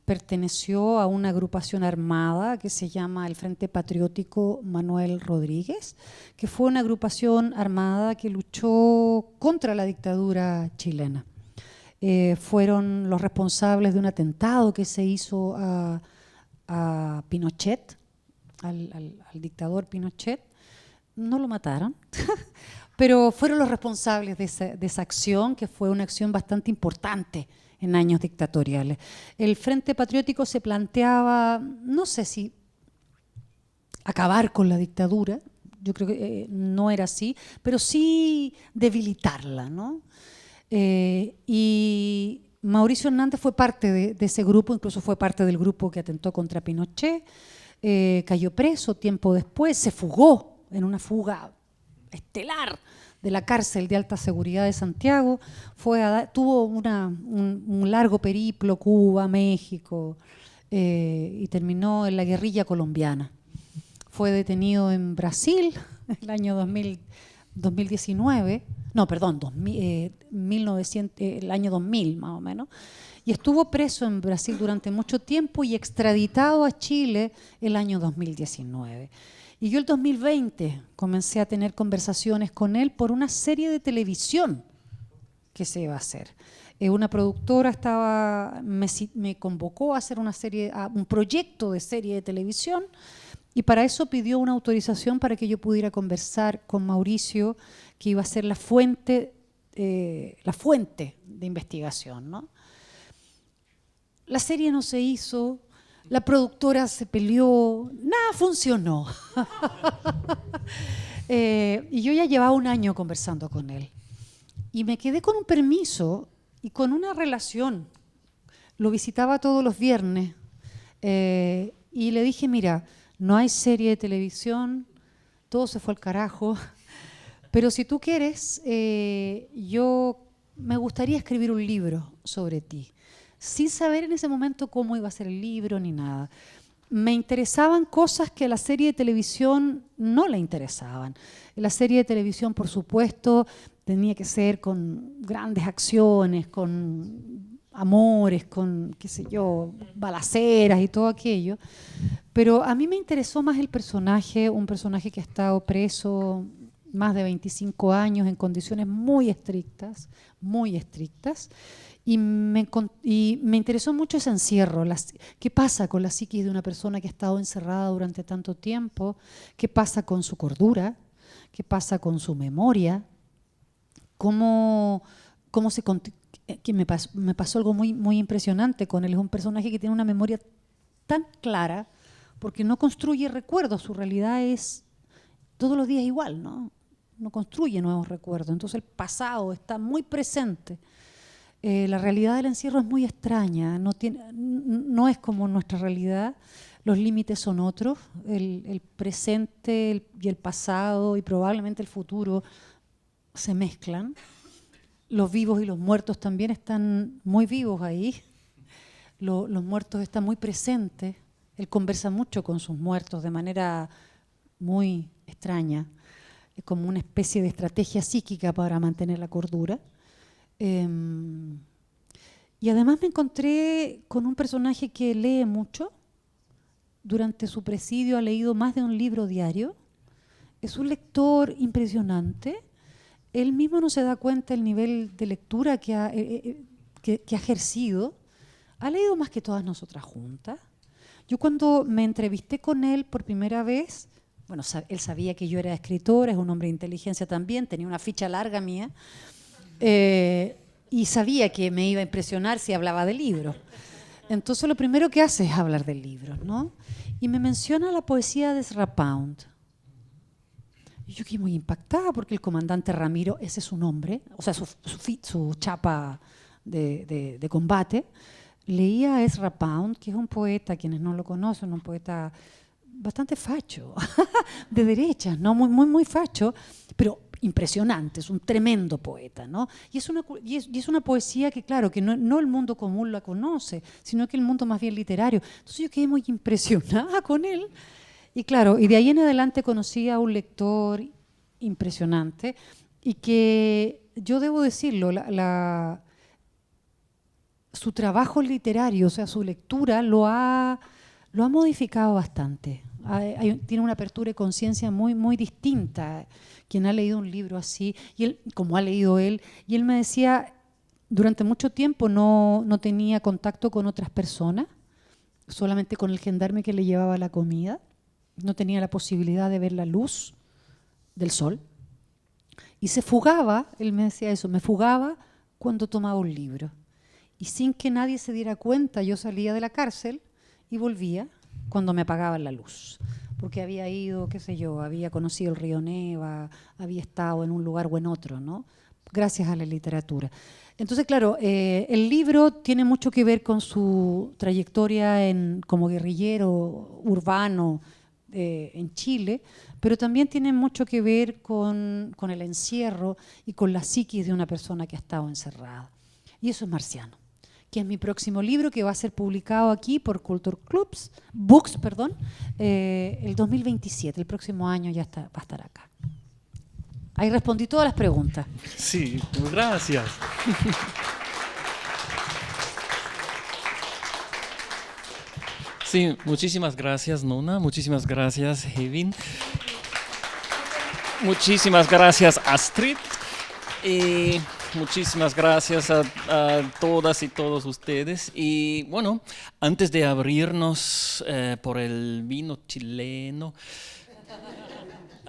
perteneció a una agrupación armada que se llama el Frente Patriótico Manuel Rodríguez, que fue una agrupación armada que luchó contra la dictadura chilena. Fueron los responsables de un atentado que se hizo a Pinochet, al dictador Pinochet. No lo mataron, pero fueron los responsables de esa acción, que fue una acción bastante importante en años dictatoriales. El Frente Patriótico se planteaba, no sé si acabar con la dictadura, yo creo que no era así, pero sí debilitarla, ¿no? Y Mauricio Hernández fue parte de ese grupo, incluso fue parte del grupo que atentó contra Pinochet, cayó preso tiempo después, se fugó en una fuga estelar de la cárcel de alta seguridad de Santiago, tuvo un largo periplo, Cuba, México, y terminó en la guerrilla colombiana. Fue detenido en Brasil el año 2019, no, perdón, 1900, el año 2000 más o menos, y estuvo preso en Brasil durante mucho tiempo y extraditado a Chile el año 2019. Y yo el 2020 comencé a tener conversaciones con él por una serie de televisión que se iba a hacer. Una productora me convocó a hacer un proyecto de serie de televisión, y para eso pidió una autorización para que yo pudiera conversar con Mauricio, que iba a ser la fuente de investigación, ¿no? La serie no se hizo, la productora se peleó, nada funcionó. Y yo ya llevaba un año conversando con él. Y me quedé con un permiso y con una relación. Lo visitaba todos los viernes y le dije, mira, no hay serie de televisión, todo se fue al carajo, pero si tú quieres, yo me gustaría escribir un libro sobre ti, sin saber en ese momento cómo iba a ser el libro ni nada. Me interesaban cosas que a la serie de televisión no le interesaban. La serie de televisión, por supuesto, tenía que ser con grandes acciones, con amores, con, qué sé yo, balaceras y todo aquello. Pero a mí me interesó más el personaje, un personaje que ha estado preso más de 25 años en condiciones muy estrictas, y me interesó mucho ese encierro. ¿Qué pasa con la psiquis de una persona que ha estado encerrada durante tanto tiempo? ¿Qué pasa con su cordura? ¿Qué pasa con su memoria? Que me pasó algo muy, muy impresionante con él. Es un personaje que tiene una memoria tan clara porque no construye recuerdos, su realidad es todos los días igual, ¿no? No construye nuevos recuerdos, entonces el pasado está muy presente. La realidad del encierro es muy extraña, no es como nuestra realidad, los límites son otros, el presente y el pasado y probablemente el futuro se mezclan. Los vivos y los muertos también están muy vivos ahí, los muertos están muy presentes, él conversa mucho con sus muertos de manera muy extraña, es como una especie de estrategia psíquica para mantener la cordura. Y además me encontré con un personaje que lee mucho. Durante su presidio ha leído más de un libro diario. Es un lector impresionante. Él mismo no se da cuenta del nivel de lectura que ha ejercido. Ha leído más que todas nosotras juntas. Yo cuando me entrevisté con él por primera vez, bueno, él sabía que yo era escritora, es un hombre de inteligencia también, tenía una ficha larga mía. Y sabía que me iba a impresionar si hablaba de libros. Entonces lo primero que hace es hablar de libros, ¿no? Y me menciona la poesía de Ezra Pound. Y yo quedé muy impactada porque el comandante Ramiro, ese es su nombre, o sea, su chapa de combate, leía a Ezra Pound, que es un poeta, quienes no lo conocen, un poeta bastante facho, de derechas, ¿no? Muy, muy, muy facho, pero impresionante, es un tremendo poeta, ¿no? Y es una poesía que, claro, que no el mundo común la conoce, sino que el mundo más bien literario. Entonces yo quedé muy impresionada con él. Y claro, y de ahí en adelante conocí a un lector impresionante y que, yo debo decirlo, su trabajo literario, o sea, su lectura lo ha modificado bastante. Tiene una apertura de conciencia muy, muy distinta. Quien ha leído un libro así, y él, como ha leído él, y él me decía, durante mucho tiempo no tenía contacto con otras personas, solamente con el gendarme que le llevaba la comida, no tenía la posibilidad de ver la luz del sol, y se fugaba, él me decía eso, me fugaba cuando tomaba un libro. Y sin que nadie se diera cuenta, yo salía de la cárcel y volvía cuando me apagaban la luz. Porque había ido, qué sé yo, había conocido el río Neva, había estado en un lugar o en otro, ¿no? Gracias a la literatura. Entonces, claro, el libro tiene mucho que ver con su trayectoria como guerrillero urbano en Chile, pero también tiene mucho que ver con el encierro y con la psiquis de una persona que ha estado encerrada. Y eso es Marciano, que es mi próximo libro, que va a ser publicado aquí por Culture Books, el 2027, el próximo año ya va a estar acá. Ahí respondí todas las preguntas. Sí, gracias. Sí, muchísimas gracias, Nona. Muchísimas gracias, Hevin. Muchísimas gracias, Astrid. Y muchísimas gracias a todas y todos ustedes. Y bueno, antes de abrirnos por el vino chileno,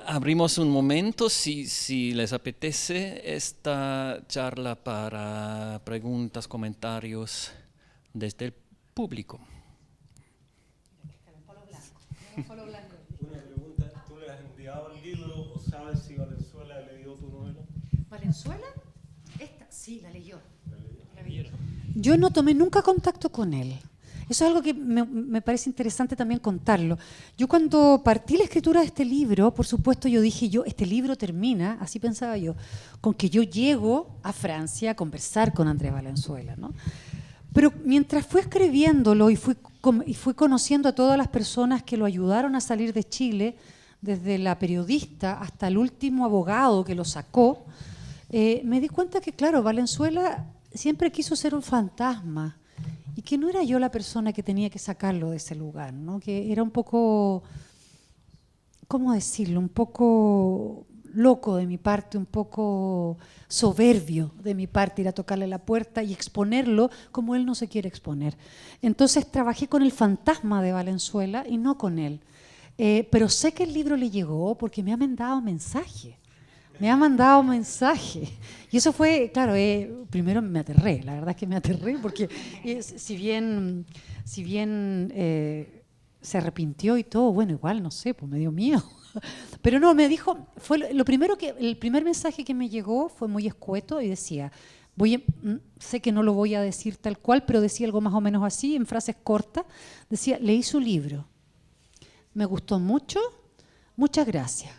abrimos un momento, si les apetece, esta charla para preguntas, comentarios desde el público. Una pregunta, ¿tú le has enviado el libro o sabes si Valenzuela leyó tu novela? ¿Valenzuela? Esta, sí, la leyó. Yo no tomé nunca contacto con él. Eso es algo que me parece interesante también contarlo. Yo cuando partí la escritura de este libro, por supuesto yo dije, este libro termina, así pensaba yo, con que yo llego a Francia a conversar con Andrés Valenzuela, ¿no? Pero mientras fui escribiéndolo y fui conociendo a todas las personas que lo ayudaron a salir de Chile, desde la periodista hasta el último abogado que lo sacó, me di cuenta que, claro, Valenzuela siempre quiso ser un fantasma y que no era yo la persona que tenía que sacarlo de ese lugar, ¿no? Que era un poco, ¿cómo decirlo? Un poco loco de mi parte, un poco soberbio de mi parte ir a tocarle la puerta y exponerlo como él no se quiere exponer. Entonces trabajé con el fantasma de Valenzuela y no con él. Pero sé que el libro le llegó porque me ha mandado mensaje. Me ha mandado mensaje. Y eso fue, claro, primero me aterré, la verdad es que me aterré porque si bien se arrepintió y todo, bueno, igual, no sé, pues me dio miedo. Pero no, me dijo, el primer mensaje que me llegó fue muy escueto y decía, sé que no lo voy a decir tal cual, pero decía algo más o menos así, en frases cortas, decía, leí su libro, me gustó mucho, muchas gracias.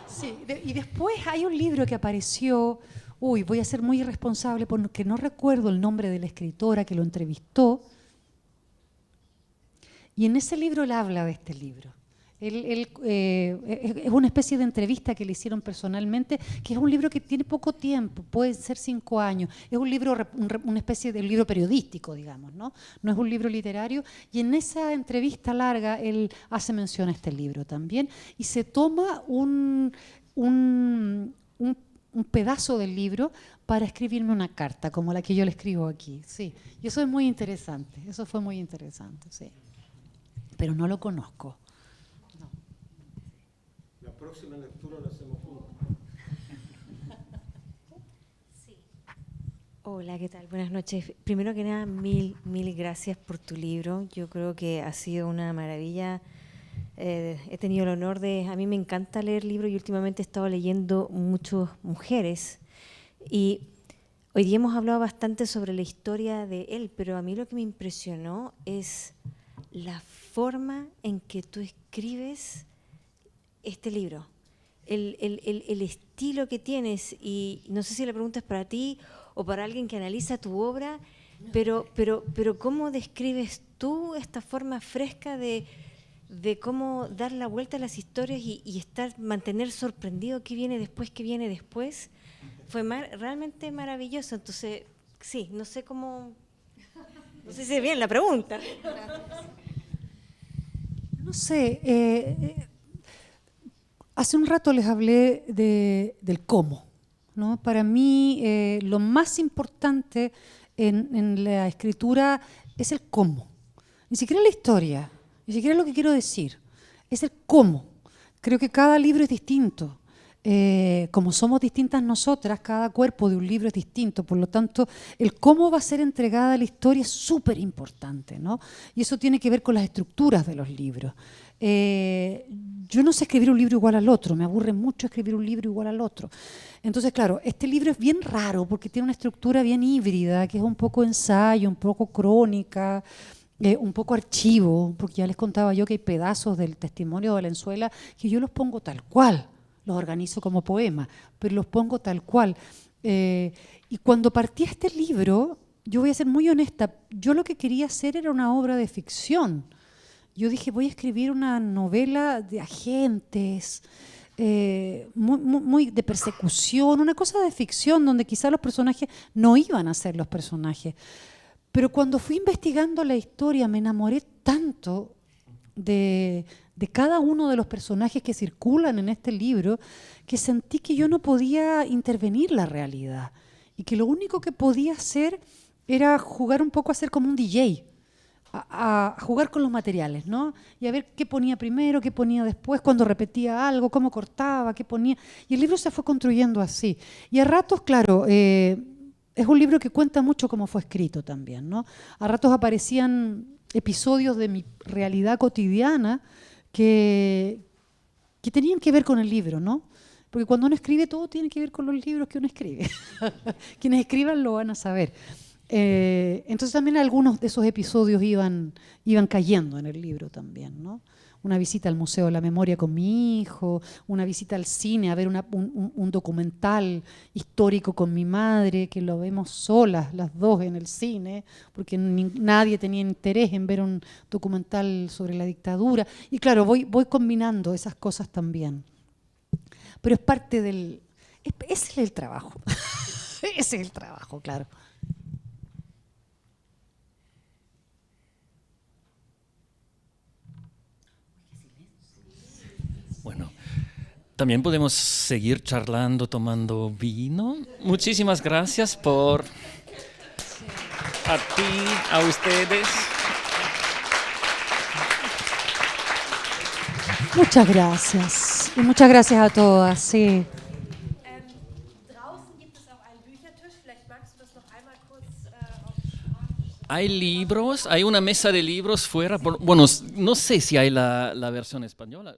Sí, y después hay un libro que apareció, voy a ser muy irresponsable porque no recuerdo el nombre de la escritora que lo entrevistó, y en ese libro él habla de este libro. Es una especie de entrevista que le hicieron personalmente, que es un libro que tiene poco tiempo, puede ser 5 años. Es un libro, una especie de libro periodístico, digamos, ¿no? No es un libro literario. Y en esa entrevista larga él hace mención a este libro también y se toma un pedazo del libro para escribirme una carta, como la que yo le escribo aquí. Sí. Y eso es muy interesante, eso fue muy interesante, sí. Pero no lo conozco. La próxima lectura la hacemos juntos. Sí. Hola, ¿qué tal? Buenas noches. Primero que nada, mil gracias por tu libro. Yo creo que ha sido una maravilla. He tenido el honor a mí me encanta leer libros y últimamente he estado leyendo muchas mujeres. Y hoy día hemos hablado bastante sobre la historia de él, pero a mí lo que me impresionó es la forma en que tú escribes este libro, el estilo que tienes, y no sé si la pregunta es para ti o para alguien que analiza tu obra, pero ¿cómo describes tú esta forma fresca de cómo dar la vuelta a las historias y mantener sorprendido qué viene después? Fue realmente maravilloso. Entonces, sí, no sé si es bien la pregunta. No sé, hace un rato les hablé del cómo, ¿no? Para mí lo más importante en la escritura es el cómo. Ni siquiera la historia, ni siquiera lo que quiero decir, es el cómo. Creo que cada libro es distinto. Como somos distintas nosotras, cada cuerpo de un libro es distinto, por lo tanto, el cómo va a ser entregada la historia es súper importante, ¿no? Y eso tiene que ver con las estructuras de los libros. Yo no sé escribir un libro igual al otro, me aburre mucho escribir un libro igual al otro. Entonces, claro, este libro es bien raro porque tiene una estructura bien híbrida, que es un poco ensayo, un poco crónica, un poco archivo, porque ya les contaba yo que hay pedazos del testimonio de Valenzuela que yo los pongo tal cual. Los organizo como poema, pero los pongo tal cual. Y cuando partí este libro, yo voy a ser muy honesta, yo lo que quería hacer era una obra de ficción. Yo dije, voy a escribir una novela de agentes, muy de persecución, una cosa de ficción donde quizá los personajes no iban a ser los personajes. Pero cuando fui investigando la historia me enamoré tanto de cada uno de los personajes que circulan en este libro que sentí que yo no podía intervenir la realidad y que lo único que podía hacer era jugar un poco a ser como un DJ. A jugar con los materiales, ¿no? Y a ver qué ponía primero, qué ponía después, cuando repetía algo, cómo cortaba, qué ponía. Y el libro se fue construyendo así. Y a ratos, claro, es un libro que cuenta mucho cómo fue escrito también, ¿no? A ratos aparecían episodios de mi realidad cotidiana que tenían que ver con el libro, ¿no? Porque cuando uno escribe, todo tiene que ver con los libros que uno escribe. Quienes escriban lo van a saber. Entonces también algunos de esos episodios iban cayendo en el libro también, ¿no? Una visita al Museo de la Memoria con mi hijo, una visita al cine a ver un documental histórico con mi madre, que lo vemos solas las dos en el cine, porque nadie tenía interés en ver un documental sobre la dictadura. Y claro, voy combinando esas cosas también. Pero es parte del... Ese es el trabajo. Ese es el trabajo, claro. Bueno, también podemos seguir charlando, tomando vino. Muchísimas gracias por... A ti, a ustedes. Muchas gracias. Y muchas gracias a todas, sí. Draußen gibt es auch einen Büchertisch. Vielleicht magst du das noch einmal kurz Hay libros, hay una mesa de libros fuera. Bueno, no sé si hay la versión española.